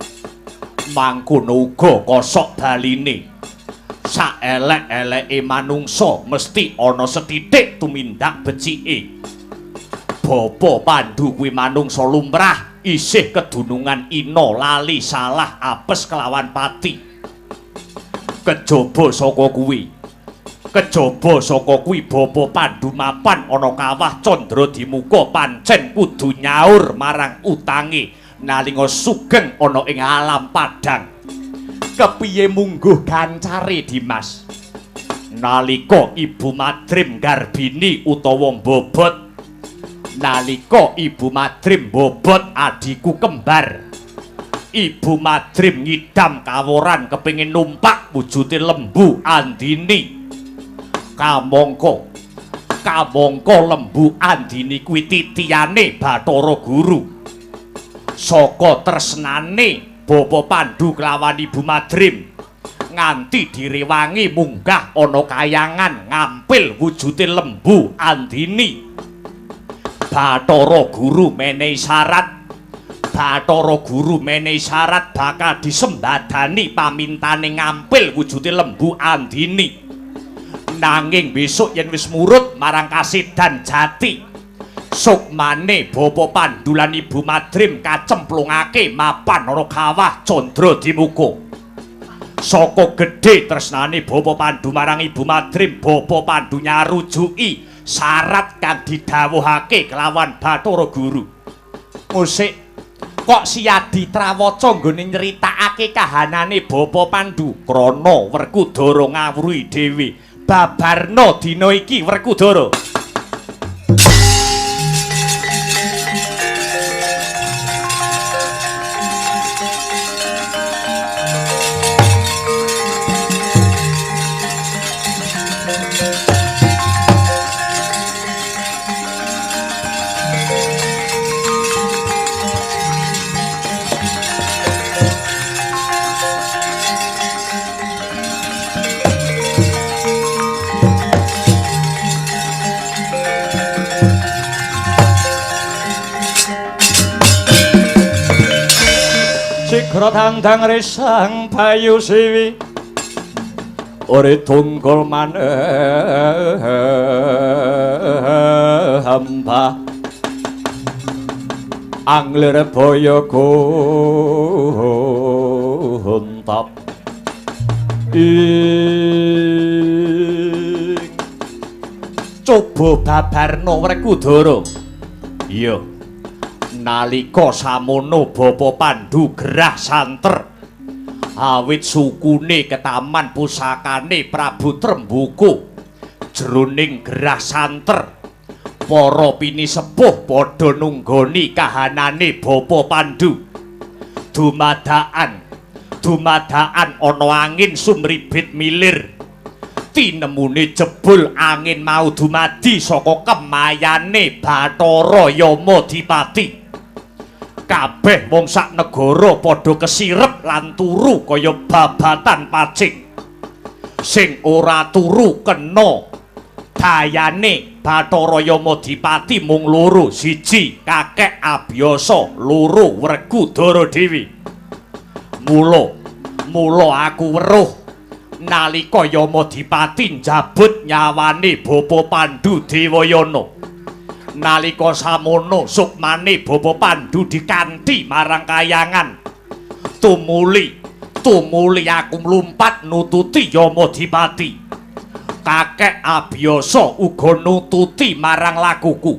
Mangkono uga kosok baline. Sak elek-eleke manungsa mesti ana sethithik tumindak becike. Bapa Pandhu kuwi manungsa lumrah, isih kedunungan ina lali salah apes kelawan pati. Kejaba saka kuwi Bapa Pandhu mapan ana kawah Candradimuka pancen kudu nyaur marang utange nalinga sugeng ana ing alam padang. Kepiye mungguh gancare Dimas? Nalika Ibu Madrim garbini utawa mbobot, nalika Ibu Madrim mbobot adiku kembar, Ibu Madrim ngidam kaworan kepengin numpak wujude lembu Andini. Kamangka lembu Andini kuwi titiyane Bathara Guru. Saka tresnane Bapa Pandhu kelawan Ibu Madrim nganti direwangi munggah ana kayangan ngampil wujude lembu Andini. Bathara Guru menehi syarat bakal disembadani pamintane ngampil wujude lembu Andini. Nanging besok yen wis murut marang kasedan jati, sukmane Bapa Pandhu lan Ibu Madrim kacemplungake mapan ana kawah Candradimuka. Saka gedhe tresnane Bapa Pandhu marang Ibu Madrim, Bapa Pandhu nyarujuki syarat kang didhawuhake kelawan Bathara Guru. Musik kok Siyadi trawaca nggone nyritakake kahanane Bapa Pandhu krana Werkudara ngawruhi dhewe. Babarna dina iki Werkudara. Sigra tandang resang bayu siwi ore tunggul maneh hamba angler boyo gontap coba babarna Werkudara. Iya, nalika samono Bapa Pandhu gerah santer awit sukune ketaman pusakane Prabu Trembuku. Jroning gerah santer para pinisepuh padha nunggoni kahanane Bapa Pandhu. Dumadakan ana angin sumribit milir. Tinemune jebul angin mau dumadi saka kemayane Bathara Yamadipati. Kabeh wong sak negara padha kesirep lan turu kaya babatan pacing. Sing ora turu kena Dayane Bathara Yamadipati mung loro, siji kakek Abiyasa, loro Werkudara Dewi. Mula aku weruh nalika Yamadipati njabut nyawane Bapa Pandhu Dewayana. Nalika samono sukmane Bapa Pandhu dikanthi marang kayangan. Tumuli aku mlumpat nututi Yamadipati. Kakek Abiyasa uga nututi marang lakuku.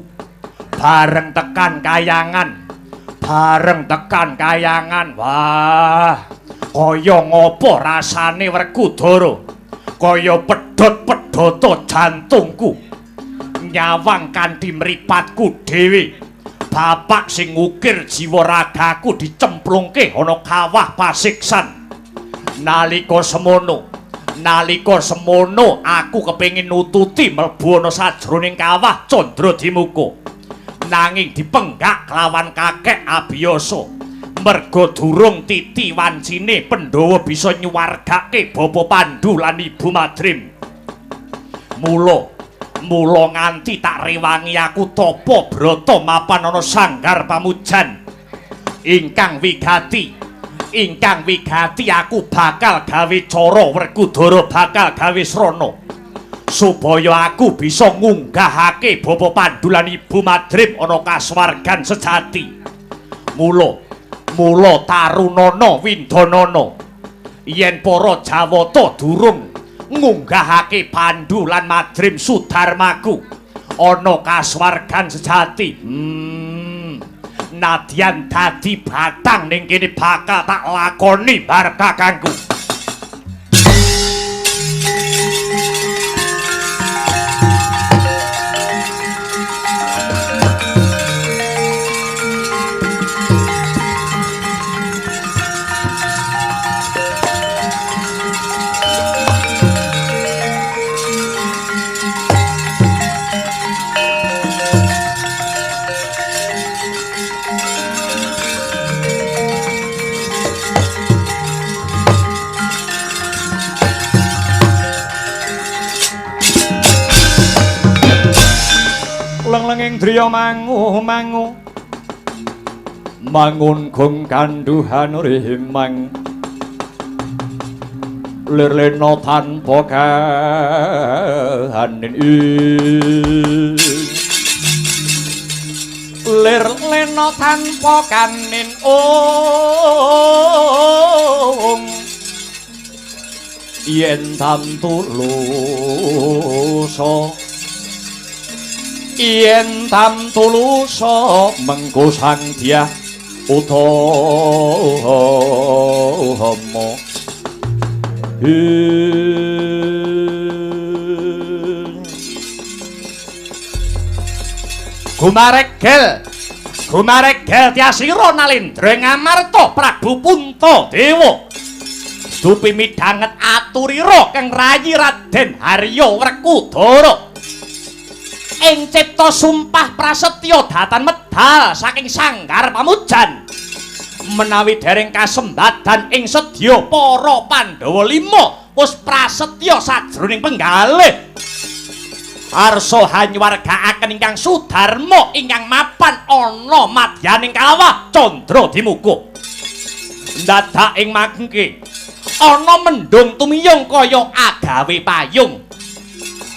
Bareng tekan kayangan, wah, kaya ngopo rasane Werkudara, kaya pedhot-pedhota jantungku, nyawang kanthi mripatku dhewe. Bapak sing ngukir jiwa ragaku dicemplungke ana kawah pasiksan. Nalika semono aku kepengin nututi mlebu ana sajroning kawah Candradimuka. Nanging dipenggak kelawan kakek Abiyasa. Merga durung titi wancine Pandhawa bisa nyuwargake Bapa Pandhu lan Ibu Madrim. Mula nganti tak rewangi aku tapa brata mapan ana sanggar pamujan. Ingkang wigati aku bakal gawe cara Werkudara bakal gawe srana supaya aku bisa ngunggahake Bapa Pandhu lan Ibu Madrim ana kasuwargan sejati. Mula tarunana windanana yen para Jawata durung ngunggahake Pandhu lan Madrim Sudarmaku ana kasuwargan sejati. Nadyan dadi batang ning kene bakal tak lakoni bar kakangku. Leng-lenging driya mangu mangun gong kanduhan rimang lirlena tanpa kahanin lirlena tanpa kanin yen tam tulusa mengko sang dia utama Gumaregel tiasira Nalendra Ngamarta Prabu Puntadewa dupi midhanget aturira kang rayi Raden Harya Werkudara ing cipta sumpah prasetya datan medal saking sanggar pamujan menawi dereng kasembadan ing sedya para Pandhawa 5 wis prasetya sajroning penggalih arsa hanyuwargakaken ingkang Sudarma ingkang mapan ana madyaning kawah Candradimuka. Dadak ing mangke ana mendung tumiyung kaya agawe payung.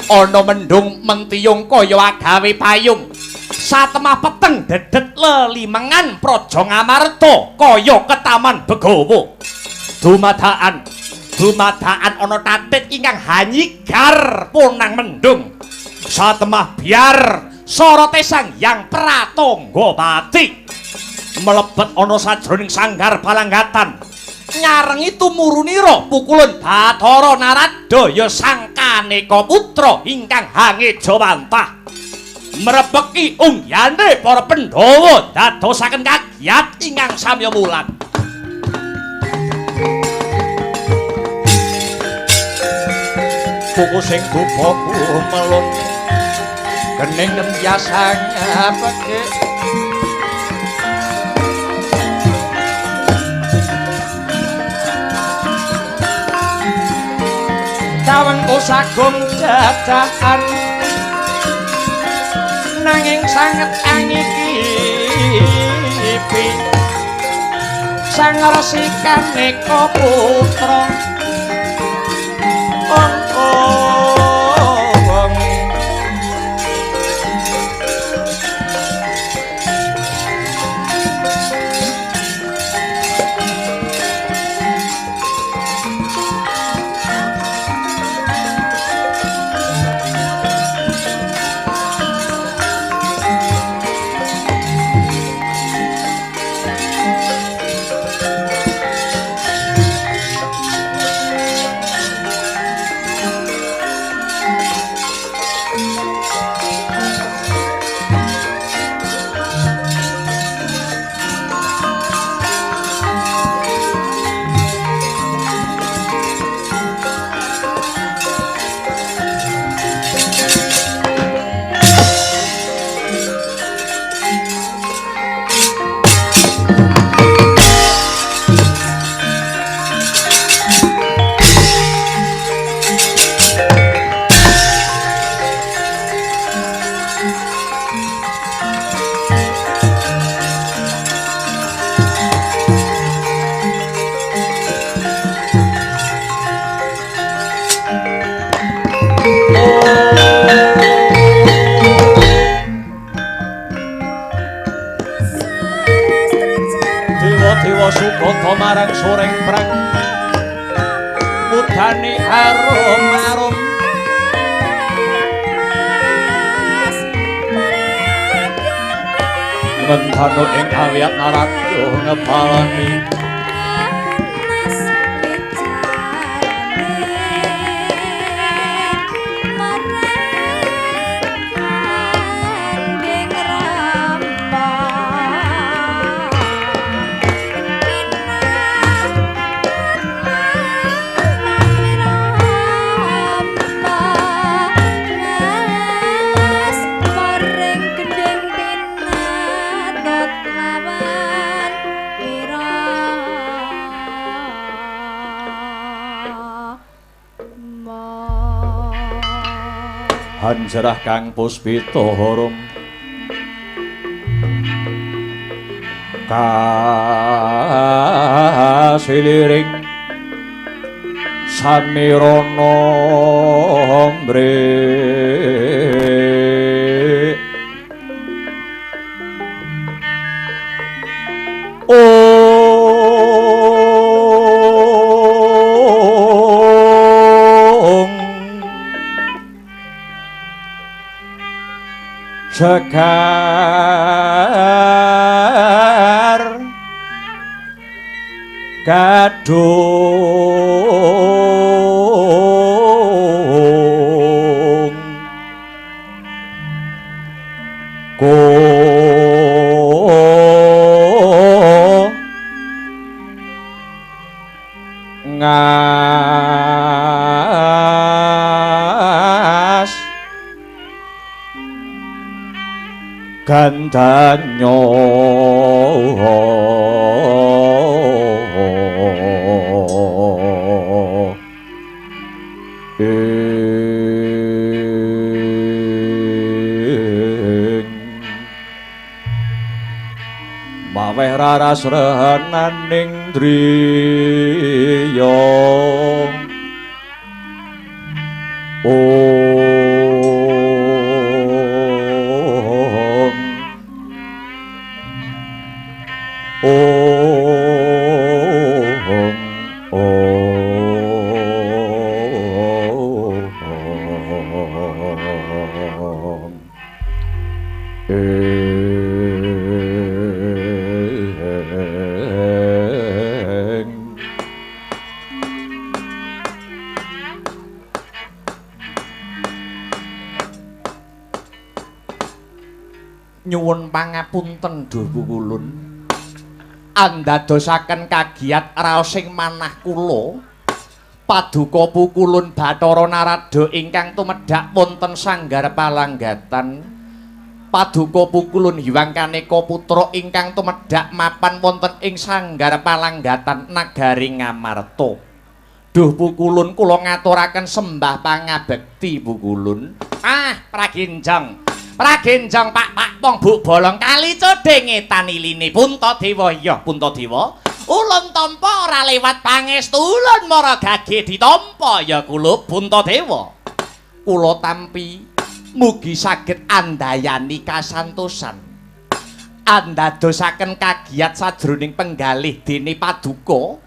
Ana mendung mentiyung kaya agawe payung. Satemah peteng dedet lelimengan Praja Ngamarta kaya ketaman Begawa. Dumadakan ana tatit ingkang hanyigar punang mendung. Satemah biar sorote Sang Hyang Pratanggapati mlebet ana sajroning sanggar palanggatan. Nyarengi tumurunira pukulan Bathara Naradaya sang Kaneka putra ingkang hange jawantah mrebeki ungyane para Pandhawa dadosaken kagiat ingkang samya wulan. Puku sing bubaku melun kening nembyasang apake Kawengku sagung dadakan nanging sanget angikipi sang resikan Eka putra Dewa Subata marang soreng prang mudane arum-arum Mentano ing awiyat naradya ngepalani Hanjarah kang puspita harum kasiliring samirana mbrek Sekar kadung ko ngas gandanya maweh raras renaning driya nyuwun pangapunten Duh Pukulun andadosaken kagiat raosing manah kula Paduka Pukulun Bathara Narada ingkang tumedhak wonten sanggar palanggatan Paduka Pukulun Hyang Kaneka putra ingkang tumedhak mapan wonten ing sanggar palanggatan nagari Ngamarta Duh Pukulun kula ngaturaken sembah pangabekti Pukulun Praginjong Pragenjong Pak Pong Buk Bolong kali codhe ngetani line Puntadewa ya Puntadewa. Ulun tampa ora lewat pangestu ulun mara gage ditampa ya kula Puntadewa. Kula tampi mugi saged andayani kasantosan. Andadosaken kagiat sajroning penggalih dene paduka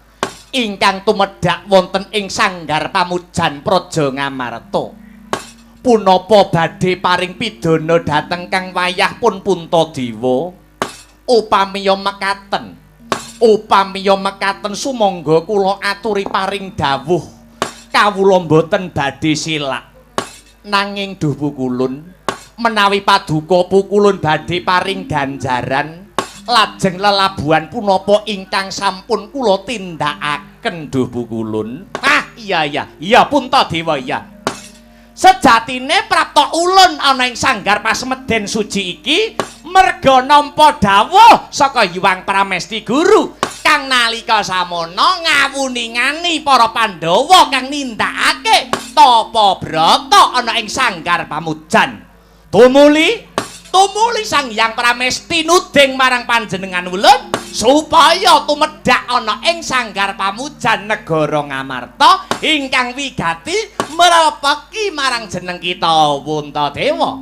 ingkang tumedhak wonten ing sanggar pamujan Praja Ngamarta. Punapa badhe paring pidana dhateng kang wayah pun Puntadewa? Upamiya mekaten sumangga kula aturi paring dawuh kawula mboten badhe silak. Nanging duh pukulun menawi paduka pukulun badhe paring ganjaran lajeng lelabuhan punapa ingkang sampun kula tindakaken duh pukulun. Iya Puntadewa iya. Sejatine prapta ulun ana ing sanggar pasemeden suci iki merga nampa dawuh saka Hyang Pramesti Guru kang nalika samana ngawuningani para Pandhawa kang nindakake tapa brata ana ing sanggar pamujan. Tumuli Sang Hyang Pramesti nuding marang panjenengan ulun supaya tumedhak ana ing sanggar pamujan negara Ngamarta ingkang wigati mrepeki marang jeneng kita Puntadewa.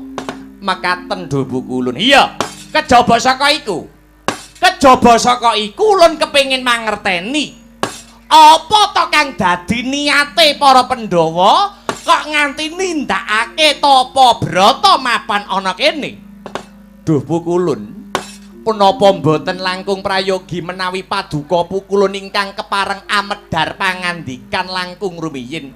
Mekaten dubu kulun. Iya, kejaba saka iku ulun kepengin mangerteni apa to kang dadi niate para Pandhawa kok nganti nindakake tapa brata mapan ana kene. Duh pukulun, punapa mboten langkung prayogi menawi paduka pukulun ingkang kepareng amedhar pangandikan langkung rumiyin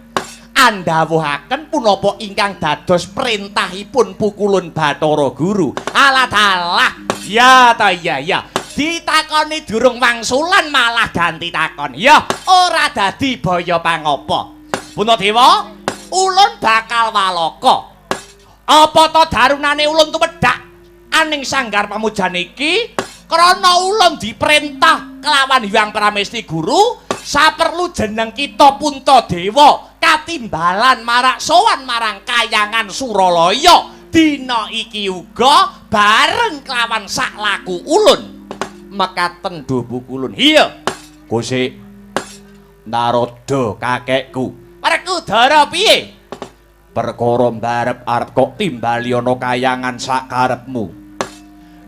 andhawuhaken punapa ingkang dados perintahipun pukulun Bathara Guru. Alah ya ta iya ditakoni durung wangsulan malah ganti takon. Ya ora dadi baya pangapa Puntadewa, ulun bakal waloka apa to darunane ulun tumedhak aning sanggar pamujan iki krana ulun diperintah kelawan Hyang Pramesti Guru saperlu jeneng kita Puntadewa katimbalan marak sowan marang Kahyangan Suralaya dina iki uga bareng kelawan sak laku ulun. Mekaten duh pukulun. Iya Gusti Narada kakekku. Werkudara piye? Perkara mbarep arep kok timbali ana Kahyangan sakarepmu.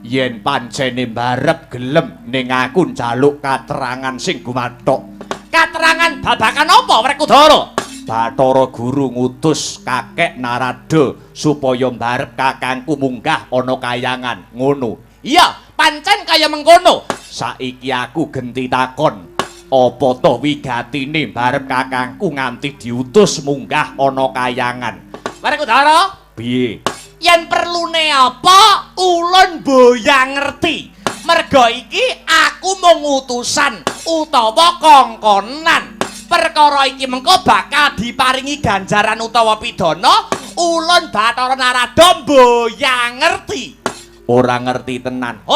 Yen pancene mbarep gelem ning aku njaluk katerangan sing gumathok. Katerangan babakan apa Werkudara? Bathara Guru ngutus kakek Narada supaya mbarep kakangku munggah ana Kahyangan. Ngono. Iya, pancen kaya mengkono. Saiki aku genti takon. Apa to wigatine mbarep kakangku nganti diutus munggah ana Kahyangan? Werkudara, piye? Yen perlune apa ulun boyang ngerti. Merga iki aku mung utusan utawa kongkonan. Perkara iki mengko bakal diparingi ganjaran utawa pidana, ulun Bathara Narada boyang ngerti. Ora ngerti tenan.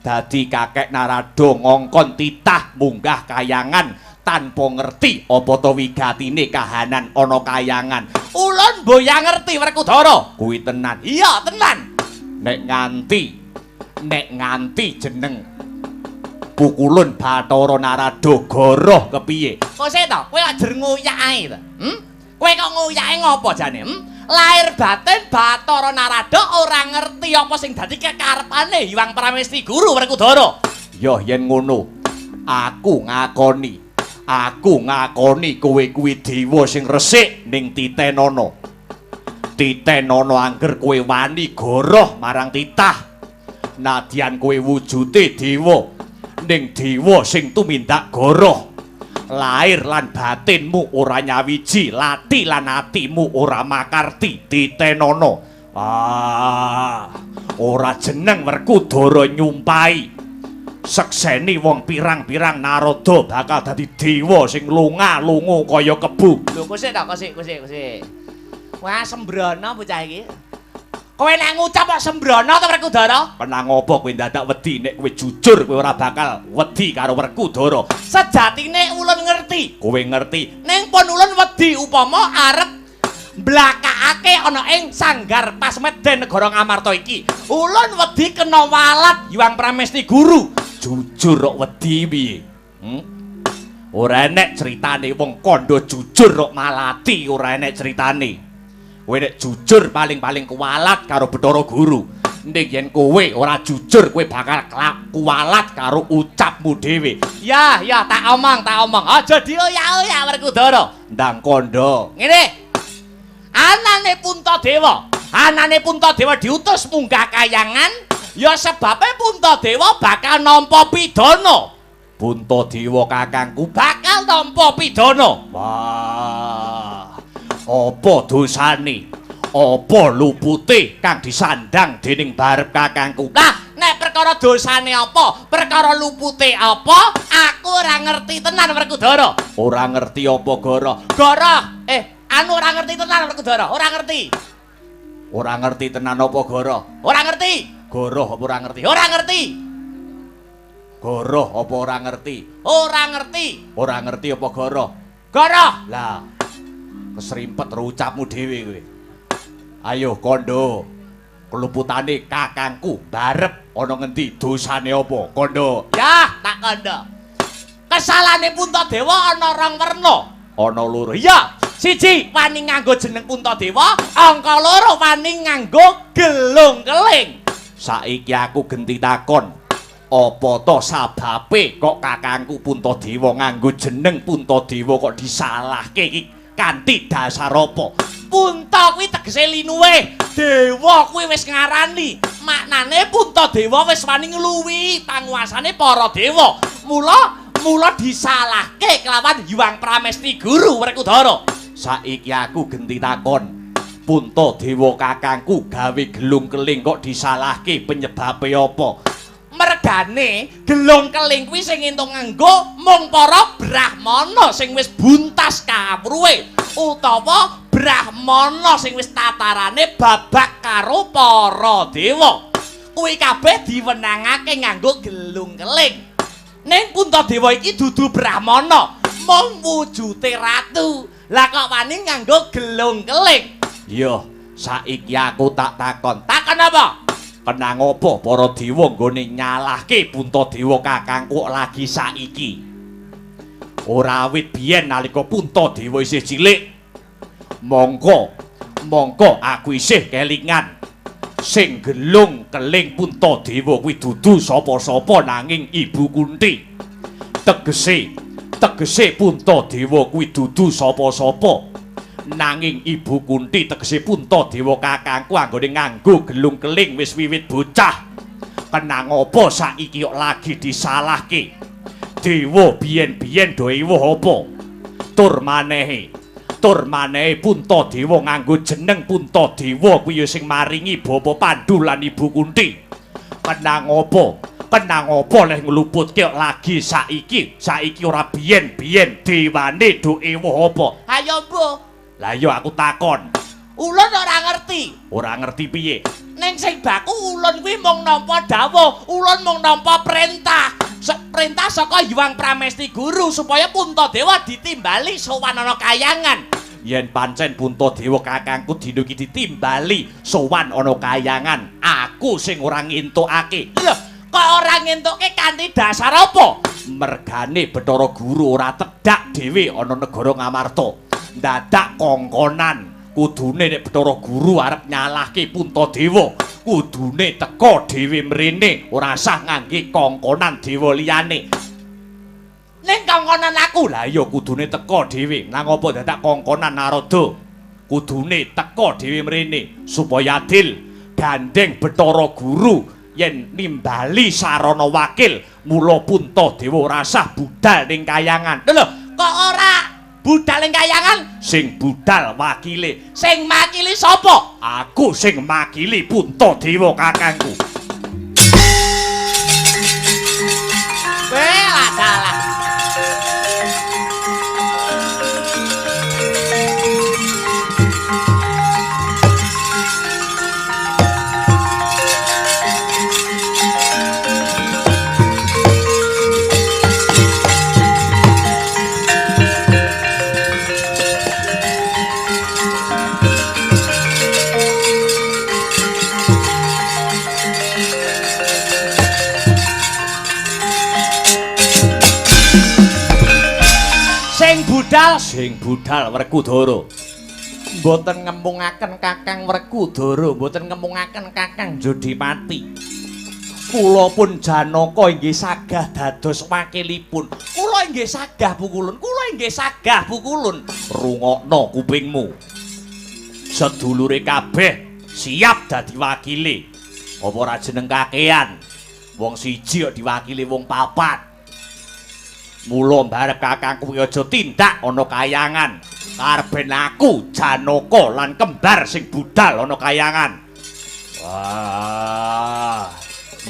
Dadi kakek Narada ngongkon titah munggah Kahyangan tanpa ngerti apa to wigatine kahanan ana Kahyangan. Ulun boyang ngerti Werkudara. Kuwi tenan. Iya, tenan. Nek nganti jeneng pukulun Bathara Narada goroh kepiye? Kok sik to? Kowe ajer ngoyak ae to. Kowe kok ngoyake ngopo jane? Lair batin Bathara Narada ora ngerti apa sing dadi kekarepane Hyang Pramesti Guru Werkudara. Ya yen ngono, aku ngakoni kowe kuwi dewa sing resik ning Titenana. Titenana angger kowe wani goroh marang titah. Nadyan kowe wujude dewa, ning dewa sing tumindak goroh. Lair lan batinmu ora nyawiji, lati lan atimu ora makarti Titenana. Ora jeneng Werkudara nyumpahi. Sekseni wong pirang-pirang Narada bakal dadi dewa sing lunga-lungu kaya kebu. Lho kosik. Wah sembrono bocah iki. Kowe nek ngucap kok sembrono to Werkudara? Kenang apa kowe dadak wedi nek kowe jujur kowe ora bakal wedi karo Werkudara. Sejatine ulun ngerti. Kowe ngerti. Ning pun ulun wedi upama arep blakak dianakake ana ing Sanggar Pasmeden negara Ngamarta iki. Ulun wedi kena walat Hyang Pramesti Guru. Jujur kok wedi piye? Ora enek critane wong kandha jujur kok malati, ora enek critane. Kowe nek jujur paling-paling kuwalat karo Bathara Guru. Ning yen kowe ora jujur kowe bakal kuwalat karo ucapmu dhewe. Ya, tak omong. Aja dioyak-oyak Werkudara. Ndang kandha. Ngene. Anane Puntadewa diutus munggah kayangan ya sebabe Puntadewa bakal nampa pidana. Puntadewa kakangku bakal nampa pidana. Wah. Apa dosane? Apa lupute kang disandang dening barep kakangku? Lah, nek perkara dosane apa, perkara lupute apa, aku ora ngerti tenan Werkudara. Ora ngerti apa, Goro? Ora ngerti tenan Werkudara, ora ngerti. Ora ngerti tenan apa, Goro? Ora ngerti. Goro apa ora ngerti? Ora ngerti. Goro apa ora ngerti? Ora ngerti. Ora ngerti apa, Goro? Goro. Lah, keserimpet ucapmu dhewe kowe. Ayo kondo, keluputane kakangku barep ana ngendi, dosane apa? Kondo. Yah, tak kondo. Kesalahane Puntadewa ana rong werna. Ana loro. Iya, siji wani nganggo jeneng Puntadewa, angka loro wani nganggo gelung keling. Saiki aku genti takon, apa to sababe kok kakangku Puntadewa nganggo jeneng Puntadewa kok disalahke iki kanthi dasar apa? Punta kuwi tegese linuwe, dewa kuwi wis ngarani. Maknane Puntadewa wis wani ngluwi panguasane para dewa. Mula disalahke kelawan Hyang Pramesti Guru Werkudara. Saiki aku genti takon, Puntadewa kakangku gawe gelung keling kok disalahke penyebabe apa? Mergane gelung keling kuwi sing entuk nganggo mung para brahmana sing wis buntas kawruhe utawa brahmana sing wis tatarane babak karo para dewa. Kuwi kabeh diwenangake nganggo gelung keling. Ning Puntadewa iki dudu brahmana, mung wujute ratu. Lah kok wani nganggo gelung keling? Yo, saiki aku tak takon. Takon apa? Kenang apa para dewa nggone nyalahke Puntadewa kakangku lagi saiki? Ora awit biyen nalika Puntadewa isih cilik. Mongko aku isih kelingan. Sing gelung keling Puntadewa kuwi dudu sapa-sapa nanging Ibu Kunti. Tegese Puntadewa kuwi dudu sapa-sapa. Nanging Ibu Kunti tegese Puntadewa kakangku anggone nganggo gelung keling wis wiwit bocah. Kenang apa saiki kok lagi disalahke? Dewa biyen-biyen do ewuh apa? Tur manehe Puntadewa nganggo jeneng Puntadewa kuwi ya sing maringi Bapa Pandhu lan Ibu Kunti. Kenang apa leh ngluputke lagi saiki ora biyen-biyen dewane do ewuh apa? Ayo, Bu. Lah yo aku takon. Ulun ora ngerti. Ora ngerti piye? Ning sing baku ulun kuwi mung nampa dawuh, ulun mung nampa perintah. Perintah saka Hyang Pramesti Guru supaya Puntadewa ditimbali sowan ana kayangan. Yen pancen Puntadewa kakangku dina iki ditimbali sowan ana kayangan, aku sing ora ngentukake. Lho, kok ora ngentukke kanthi dasar apa? Mergane Bathara Guru ora tedhak dhewe ana negara Ngamarta. Dadak kongkonan kudune nek Bathara Guru arep nyalahke Puntadewa, kudune teka dhewe mrene, ora usah ngangge kongkonan dewa liyane. Ning kongkonan aku, lah ya kudune teka dhewe. Nang apa dadak kongkonan Narada? Kudune teka dhewe mrene supaya adil gandeng Bathara Guru yen nimbali sarana wakil, mula Puntadewa ora usah budal ning kayangan. Lho, kok ora budal ing kayangan? Sing budal wakile. Sing makili sapa? Aku sing makili Puntadewa kakangku. Bela dalah. budal sing budal Werkudara. Mboten ngemungaken Kakang Werkudara, mboten ngemungaken Kakang Jodipati. Kula pun Janaka inggih sagah dados wakilipun. kula inggih sagah pukulun, kula inggih sagah pukulun. Rungokno kupingmu. Sedulure kabeh siap dadi wakile. Apa ora jeneng kakean? Wong siji kok diwakili wong papat. Mula mbarep kakangku aja tindak ana kayangan. Karben aku Janaka lan kembar sing budal ana kayangan. Wah,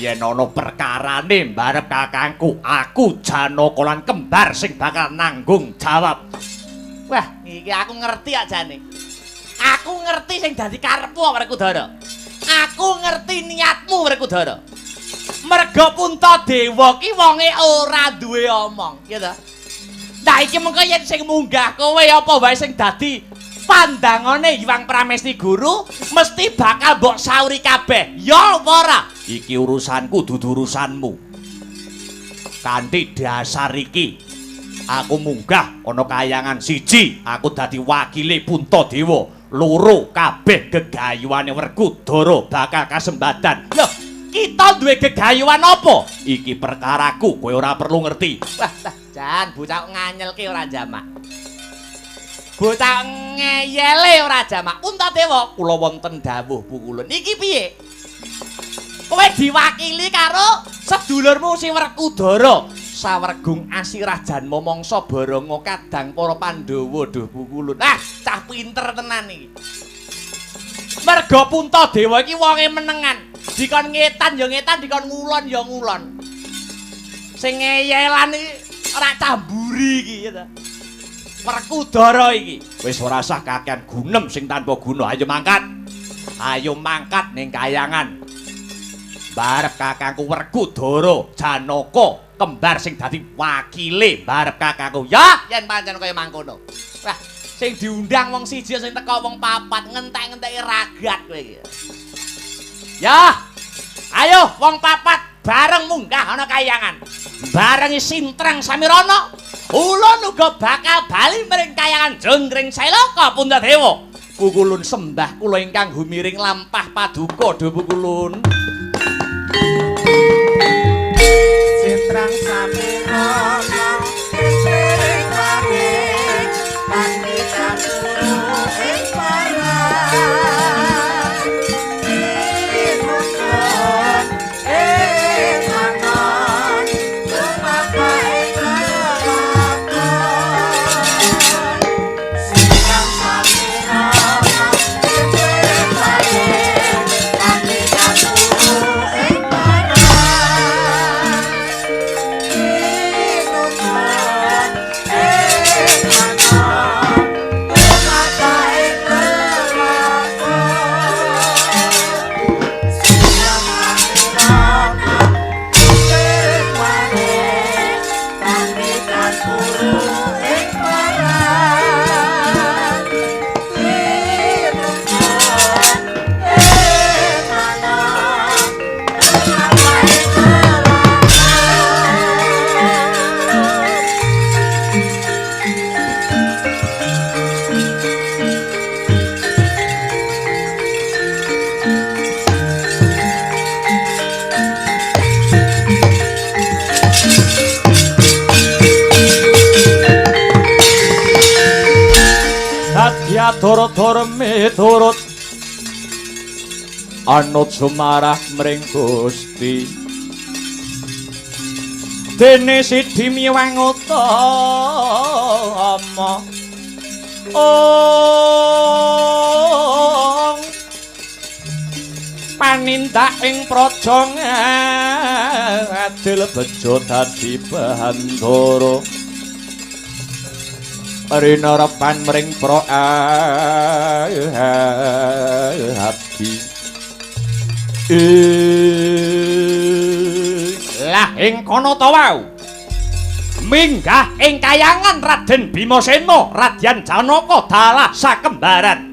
yen ana perkarane mbarep kakangku, aku Janaka lan kembar sing bakal nanggung jawab. Wah, iki aku ngerti ajane. Aku ngerti sing dadi karepmu Werkudara. Aku ngerti niatmu Werkudara. Merga Puntadewa ki wonge ora duwe omong, ya ta? Nah iki mengko yen sing munggah kowe apa wae sing dadi pandangane Hyang Pramesti Guru mesti bakal mbok sauri kabeh. Ya apa ora? Iki urusanku dudu urusanmu. Kanthi dasar iki aku munggah ana kayangan siji, aku dadi wakile Puntadewa. Loro kabeh gegayuhane Werkudara bakal kasembadan. Loh, kita duwe gegayuhan apa? Iki perkaraku, kowe ora perlu ngerti. Wah, jan bocah nganyelke ora jamak. Bocah ngeyele ora jamak. Puntadewa, Kula wonten dawuh pukulun. Iki piye? Kowe diwakili karo sedulurmu si Werkudara. Sawergung asirah jan momongso baronga kadang para Pandhawa duh pukulun. Ah, cah pinter tenan iki. Merga Puntadewa iki wonge menengan. Dikon ngetan ya ngetan, dikon ngulon ya ngulon. Sing ngeyelan iki ora camburi iki ya ta. Werkudara iki. Wis ora usah kakean gunem sing tanpa guna. Ayo mangkat. Ayo mangkat ning kayangan. Barep kakangku Werkudara Janaka kembar sing dadi wakile barep kakangku. Ya, yen pancen kaya mangkono. Wah, sing diundang wong siji sing teko wong papat ngentek-ngenteki ragat kowe iki. Ya. Ayo wong papat bareng munggah ana kayangan. Barengi Sintreng Samirana, ulun uga bakal bali mring kayangan Jonggring Sailaka Puntadewa. Pukulun sembah kula ingkang humiring lampah paduka dhuwur pukulun. Sintreng Samirana ing wangi pamitan guru ing parang inusun ing anon lumapa ing lakon Sintreng Samirana ing wangi pamitan guru ing parang Dara-dara miturut anut sumarah mring Gusti dene Sidhi miwang utama panindak ing praja adil bejo dadi bahandara Rina repan mring pro habi lah ing kono ta wau minggah ing kayangan Raden Bimasena Radyan Janaka dalah sakembaran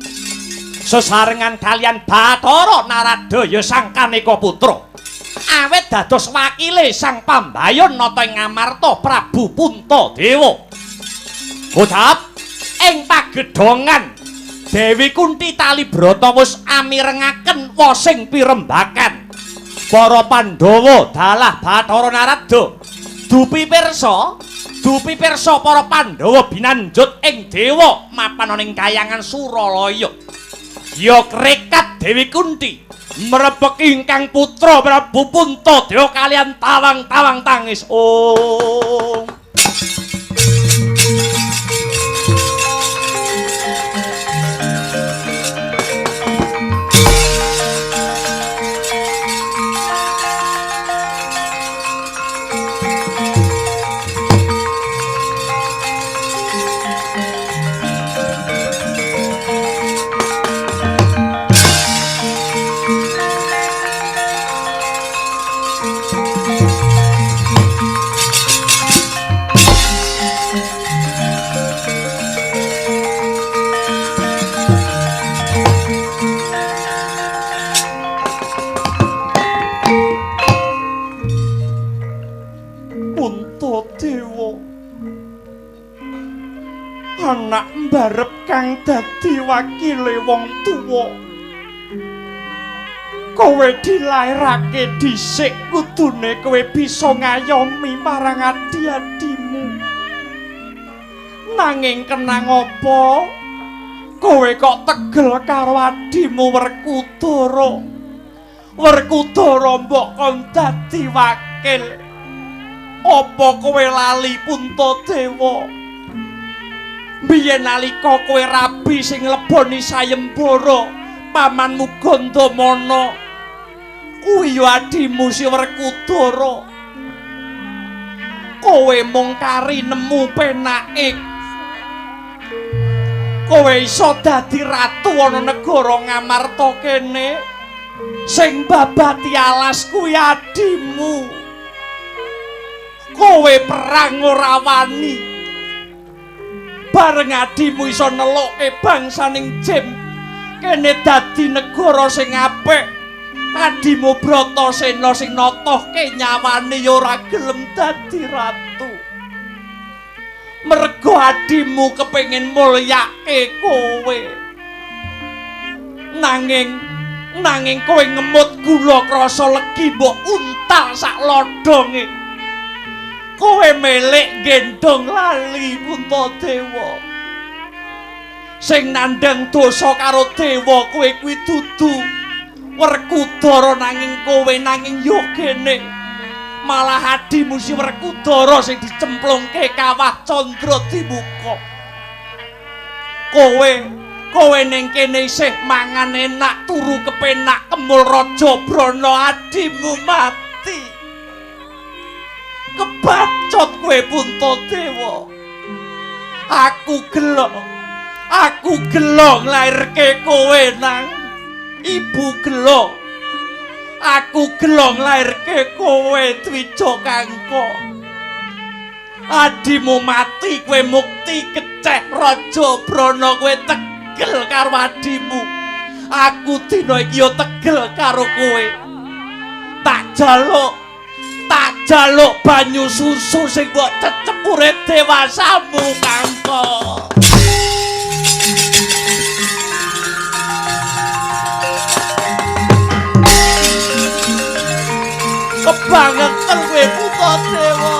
sesarengan kalian Bathara Naradaya sang Kaneka putra awet dados wakile sang Pambayon nata ing Ngamarta Prabu Puntadewa Godhap ing pagedhongan Dewi Kunti Talibrata wis amirengaken wasing pirembakan. Para Pandhawa dalah Bathara Narada dupi pirsa para Pandhawa binanjut ing dewa mapan ing kayangan Suralaya. Ya krekat Dewi Kunti mrebek ingkang putra Prabu Puntadewa kalian tawang-tawang tangis. Om anak mbarep kang dadi wakile wong tuwa. Kowe dilairake dhisik kudune kowe bisa ngayomi marang adi-adimu. Nanging kenang apa? Kowe kok tegel karo adimu Werkudara. Werkudara mbok kon dadi wakil. Apa kowe lali Puntadewa? Biyen nalika kowe rabi sing leboni sayembara pamanmu Gandamana kuwi ya adimu si Werkudara. Kowe mung kari nemu penake kowe iso dadi ratu ana negara Ngamarta kene. Sing babati alas kuwi adimu. Kowe perang ora wani. Bareng adimu iso neluke bangsaning Jim kene dadi negara sing apik. Adimu Bratasena sing notohke nyawane ya ora gelem dadi ratu. Mergo adimu kepengin mulyake kowe. Nanging kowe ngemut gula krasa legi mbok untal sak lodhonge. Kowe melek gendong lali Puntadewa. Sing nandhang dosa karo dewa kowe kuwi dudu Werkudara nanging kowe nanging yo kene. Malah adimu si Werkudara sing dicemplungke kawah candra dibuka. Kowe ning kene isih mangan enak turu kepenak kemul Raja Brana adimu mati. Kebacot kowe Puntadewa. Aku gelo nglairke kowe nang ibu gelo. Aku gelo nglairke kowe Dwija Kangka. Adimu mati kowe mukti kecek Raja Brana kowe tegel karo adimu. Aku dina iki yo tegel karo kowe. Tak jaluk banyu susu sing mbok cecepure dewasamu Kangka. Kebangetan kowe Puntadewa.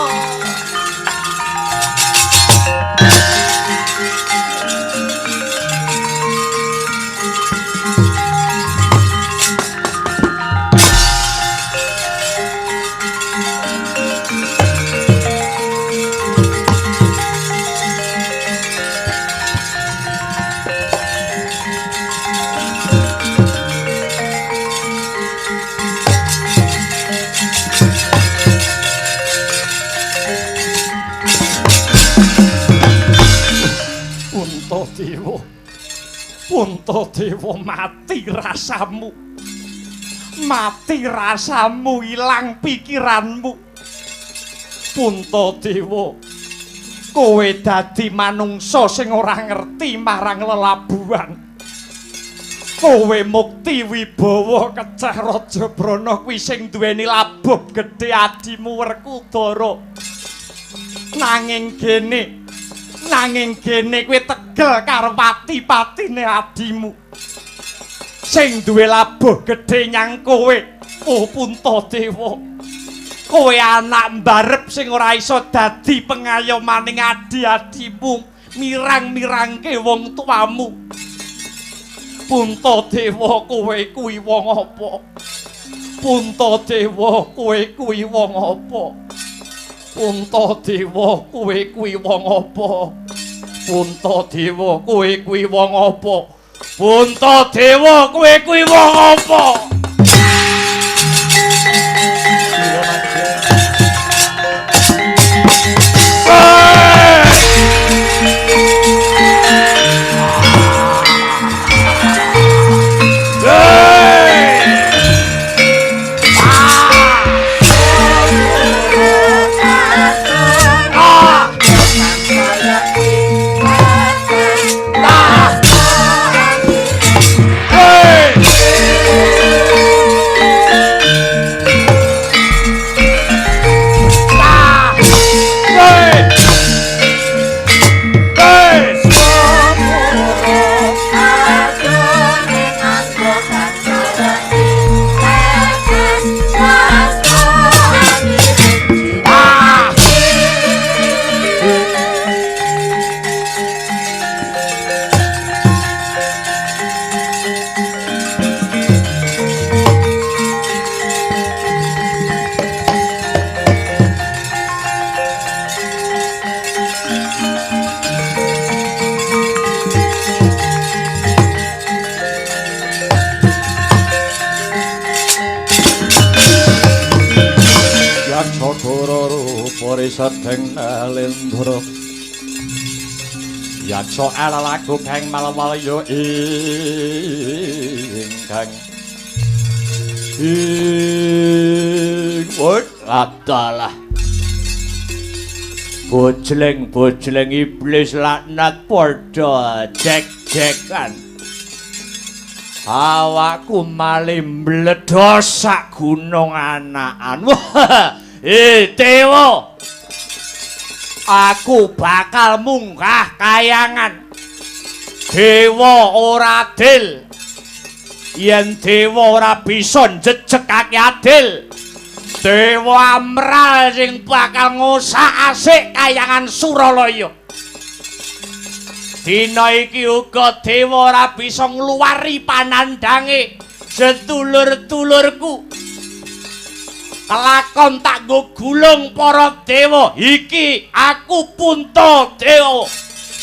Puntadewa mati rasamu ilang pikiranmu. Puntadewa kowe dadi manungsa sing ora ngerti marang lelabuhan. Kowe mukti wibawa kecah Raja Brana kuwi sing duweni labuh gedhe adimu Werkudara. Nanging Nanging gene kowe tegel karo pati-patine adimu. Sing duwe labuh gedhe nyang kowe, oh Puntadewa. Kowe anak mbarep sing ora iso dadi pengayomaning adi-adimu, mirang-mirangke wong tuamu. Puntadewa kowe kuwi wong apa? Puntadewa kowe kuwi wong apa? Puntadewa kowe kuwi wong apa? Puntadewa kowe kuwi wong apa? Puntadewa kowe kuwi wong apa? Sadeng Nalendra yaksa alalaku kang malawalya ingkang adalah bojleng iblis laknat padha jek-jekan awakku malih mbledhos sak gunung anakan Dewa aku bakal munggah kayangan dewa ora adil yen dewa ora bisa njejekake adil dewa Amral sing bakal ngosak asik kayangan Suralaya dina iki uga dewa ora bisa ngluwari panandange sedulur-dulurku kelakon tak nggo gulung para dewa iki aku Puntadewa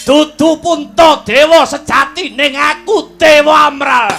dudu Puntadewa sejati ning aku Dewa Amral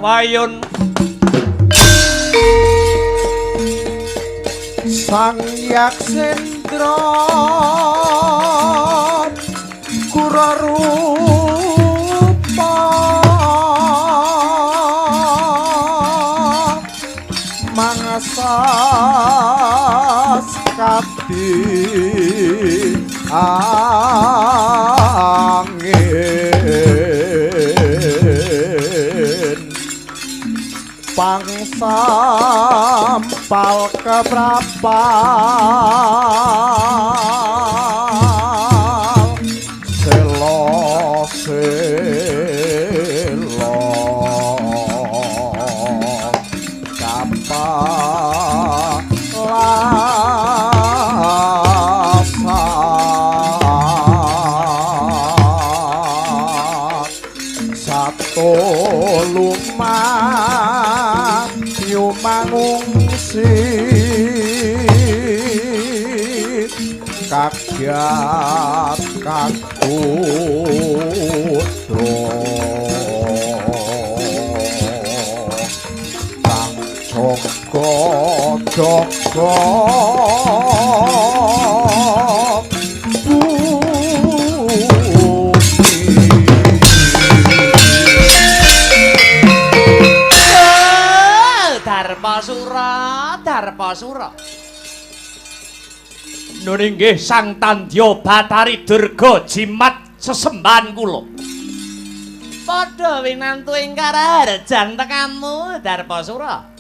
Wayun Sang Yaksendra Kurarupa Mangsa Skadi angin pangsampal keprapal selo selo sato lumah mangungsi kagyat kakutro kang joko Darpasura nun inggih Sang Tandya Bathari Durga jimat sesembahan kula padha winantu ing karaharjan tekanmu Darpasura.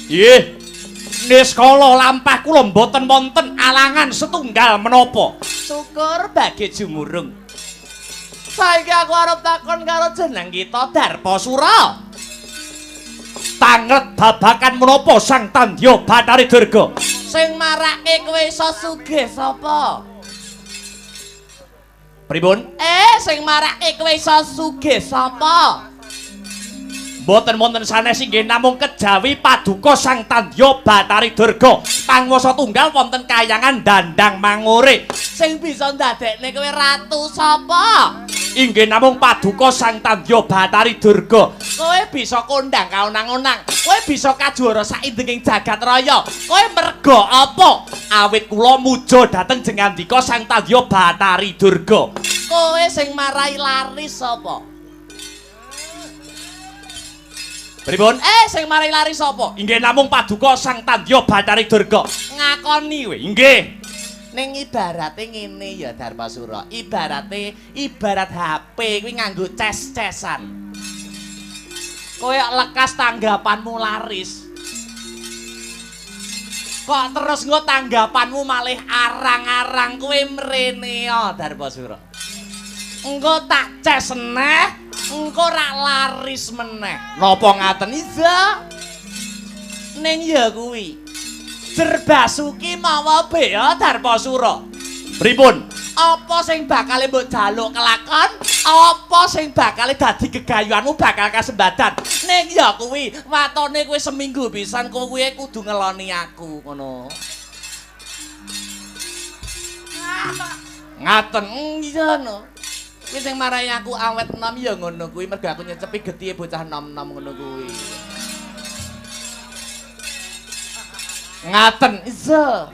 Nggih niskala lampah kula mboten wonten alangan setunggal menapa. Syukur bagi jumurung. Saiki aku arep takon karo jeneng kita Darpasura. Tanglet babakan menapa Sang Tandya Bathari Durga? Sing marake kowe iso sugih sapa? Pripun? Sing marake kowe iso sugih sapa? Mboten wonten sanes inggih namung kejawi paduka Sang Tandya Bathari Durga. Panguwasa tunggal wonten kayangan Dandang Mangure. Sing bisa ndadekne kowe ratu sapa? Inggih namung paduka Sang Tandya Bathari Durga. Kowe bisa kondang kaunang-unang. Kowe bisa kajuara saindenging jagat raya. Kowe merga apa? Awit kula muja dhateng jengandika Sang Tandya Bathari Durga. Kowe sing marai laris sapa? Pripun? Sing marai laris sapa? Inggih namung paduka Sang Tandya Bathari Durga. Ngakoni we. Inggih. Ning ibarate ngene ya Darpasura. Ibarat HP kuwi nganggo ces-cesan. Kowe lekas tanggapanmu laris. Kok terus nggo tanggapanmu malih arang-arang kowe mrene ya Darpasura. Engko tak ces neh, engko rak laris meneh. Napa ngaten Iza? Ning ya kuwi. Jerbasuki mawa bea Darpasura. Pripun? Apa sing bakal mbok jaluk kelakon? Apa sing bakal dadi gegayuhanmu bakal kasembadan? Ning ya kuwi, watone kowe seminggu pisan kowe kudu ngeloni aku ngono. Ngaten. Iya no. Kuwi sing marai aku awet enom ya ngono kuwi mergo aku nyecepi getih bocah enom-enom ngono kuwi. Ngaten. Iya.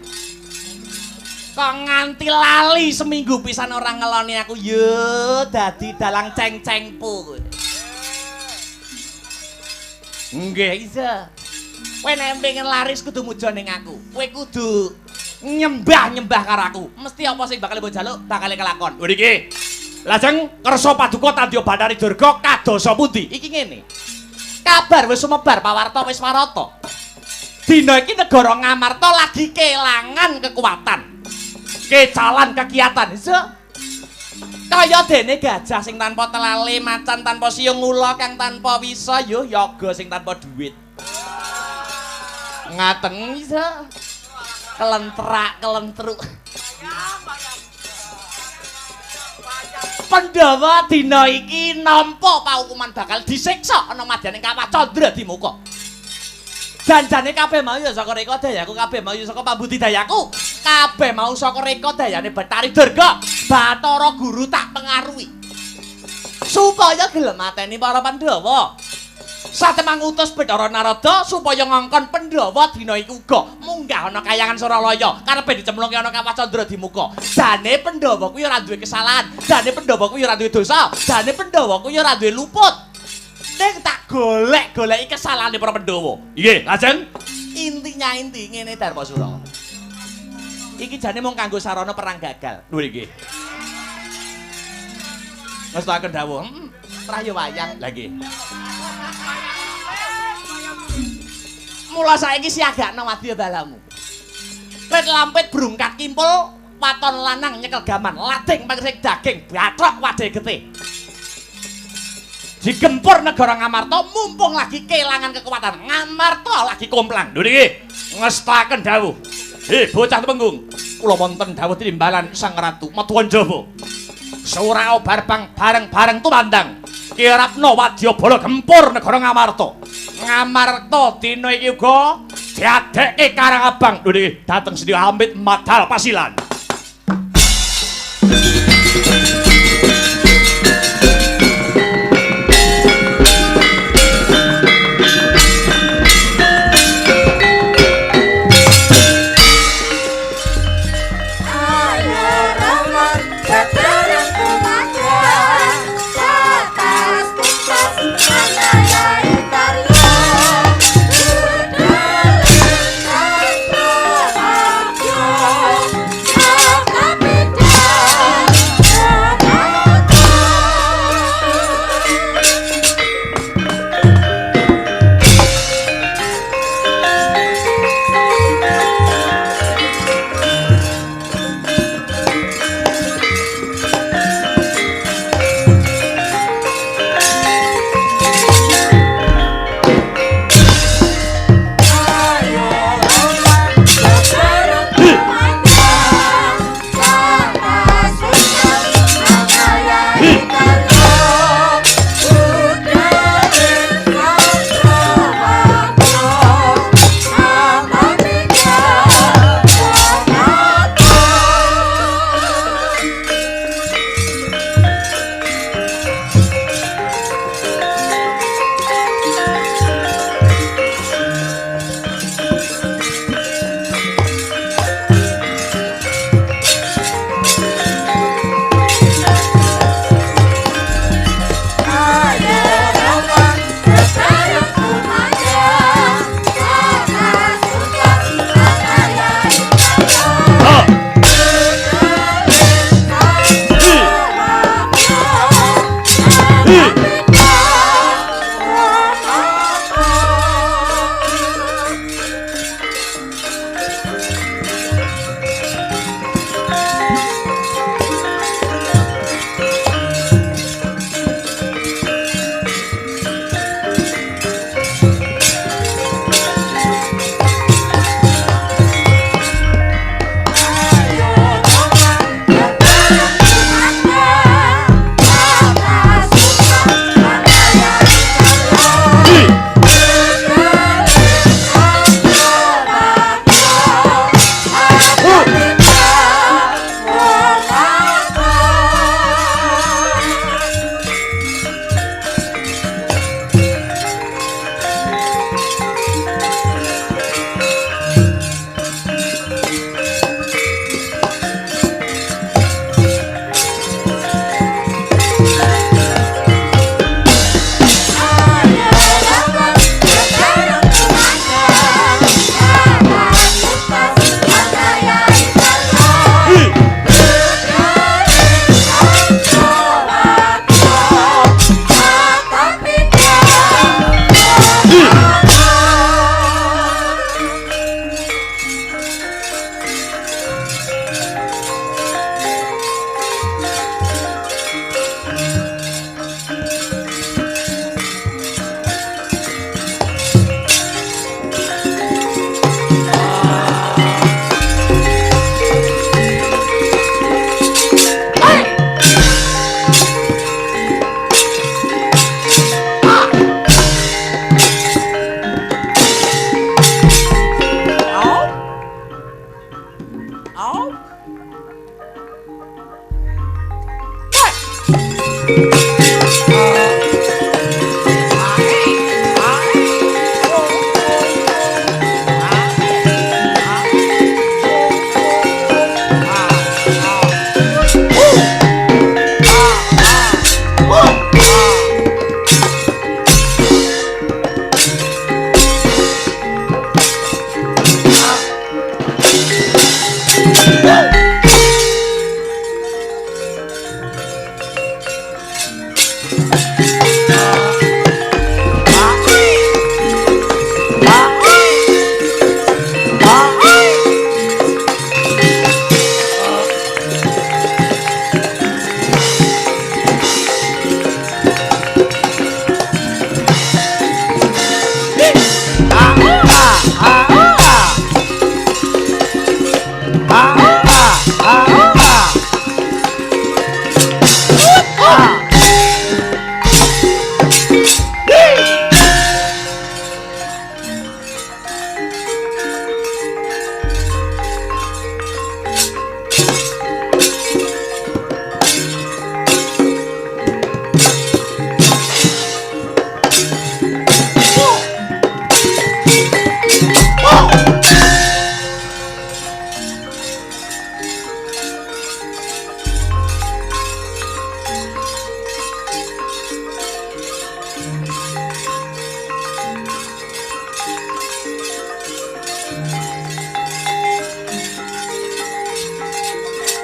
Kok nganti lali seminggu pisan orang ngeloni aku yo dadi dalang ceng-cengpu kowe. Nggih. Iya. Kowe nek pengen laris kudu muja ning aku. Kowe kudu nyembah-nyembah karo aku. Mesti apa sing bakal mbok jaluk bakal kelakon. Niki. Lajeng kersa paduka Tandya Bathari Durga kadosa pundi? Iki ngene. Kabar wis sumebar pawarta wis warata. Dina iki negara Ngamarta lagi kelangan kekuatan. Kecalan kegiatan. Iso. Kaya dene gajah sing tanpa telale, macan tanpa siung, ula kang tanpa wisa, yo yoga sing tanpa duit. Ngaten iso. Kelentrak, kelentruk. Pandhawa dina iki nampa paukuman bakal disiksa ana madyaning Kawah Candra di muka. Janjane kabeh mau ya saka reka dayaku, kabeh mau ya saka pambudidayaku, kabeh mau saka reka dayane Bathari Durga. Bathara Guru tak pengaruhi supaya gelem mateni para Pandhawa. Satemang ngutus Bathara Narada supaya ngongkon Pandhawa dina iku uga munggah ana kayangan Suralaya karepe dicemplungke ana Kawah Candra di muka. Jane Pandhawa kuwi ora duwe kesalahan, jane Pandhawa kuwi ora duwe dosa, jane Pandhawa kuwi ora duwe luput. Ning tak golek-goleki kesalahane para Pandhawa. Nggih, lajeng inti ngene Darmasura. Iki jane mung kanggo sarana perang gagal. Lho nggih. Ngestaken dawuh, prayo wayang. Lah nggih. Mula saiki siagakno wadya balamu. Let lampit brungkat kimpul, waton lanang nyekel gaman, lading pangresik daging, bathok wadhe getih. Digempur negara Ngamarta mumpung lagi kelangan kekuatan. Ngamarta lagi komplang. Lho niki ngestaken dawuh. Bocah Temenggung, kula wonten dawuh timbalan Sang Ratu Madwanjaba. Surau barbang bareng-bareng tumandang. Kirapna wadya bala gempur negara Ngamarta. Ngamarta dina iki uga diadekke Karang Abang. Lho niki dateng sedya amit madal pasilan.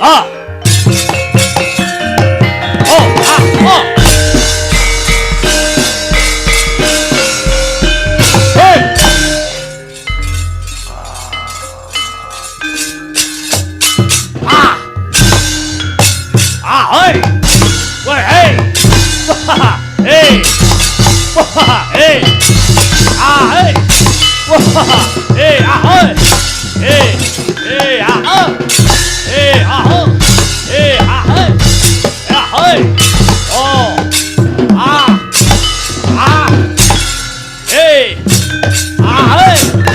Ah. Oh, ah, oh. Hey. Ah. Ah, hey. Wait, hey. Hey. Hey. Ah, hey. Hey, ah, hey. Hey. Hey, ah, oh. Hey, ah, oh. Hey, ah, hey. Ah, hey. Oh. Ah. Ah. Hey. Ah, hey.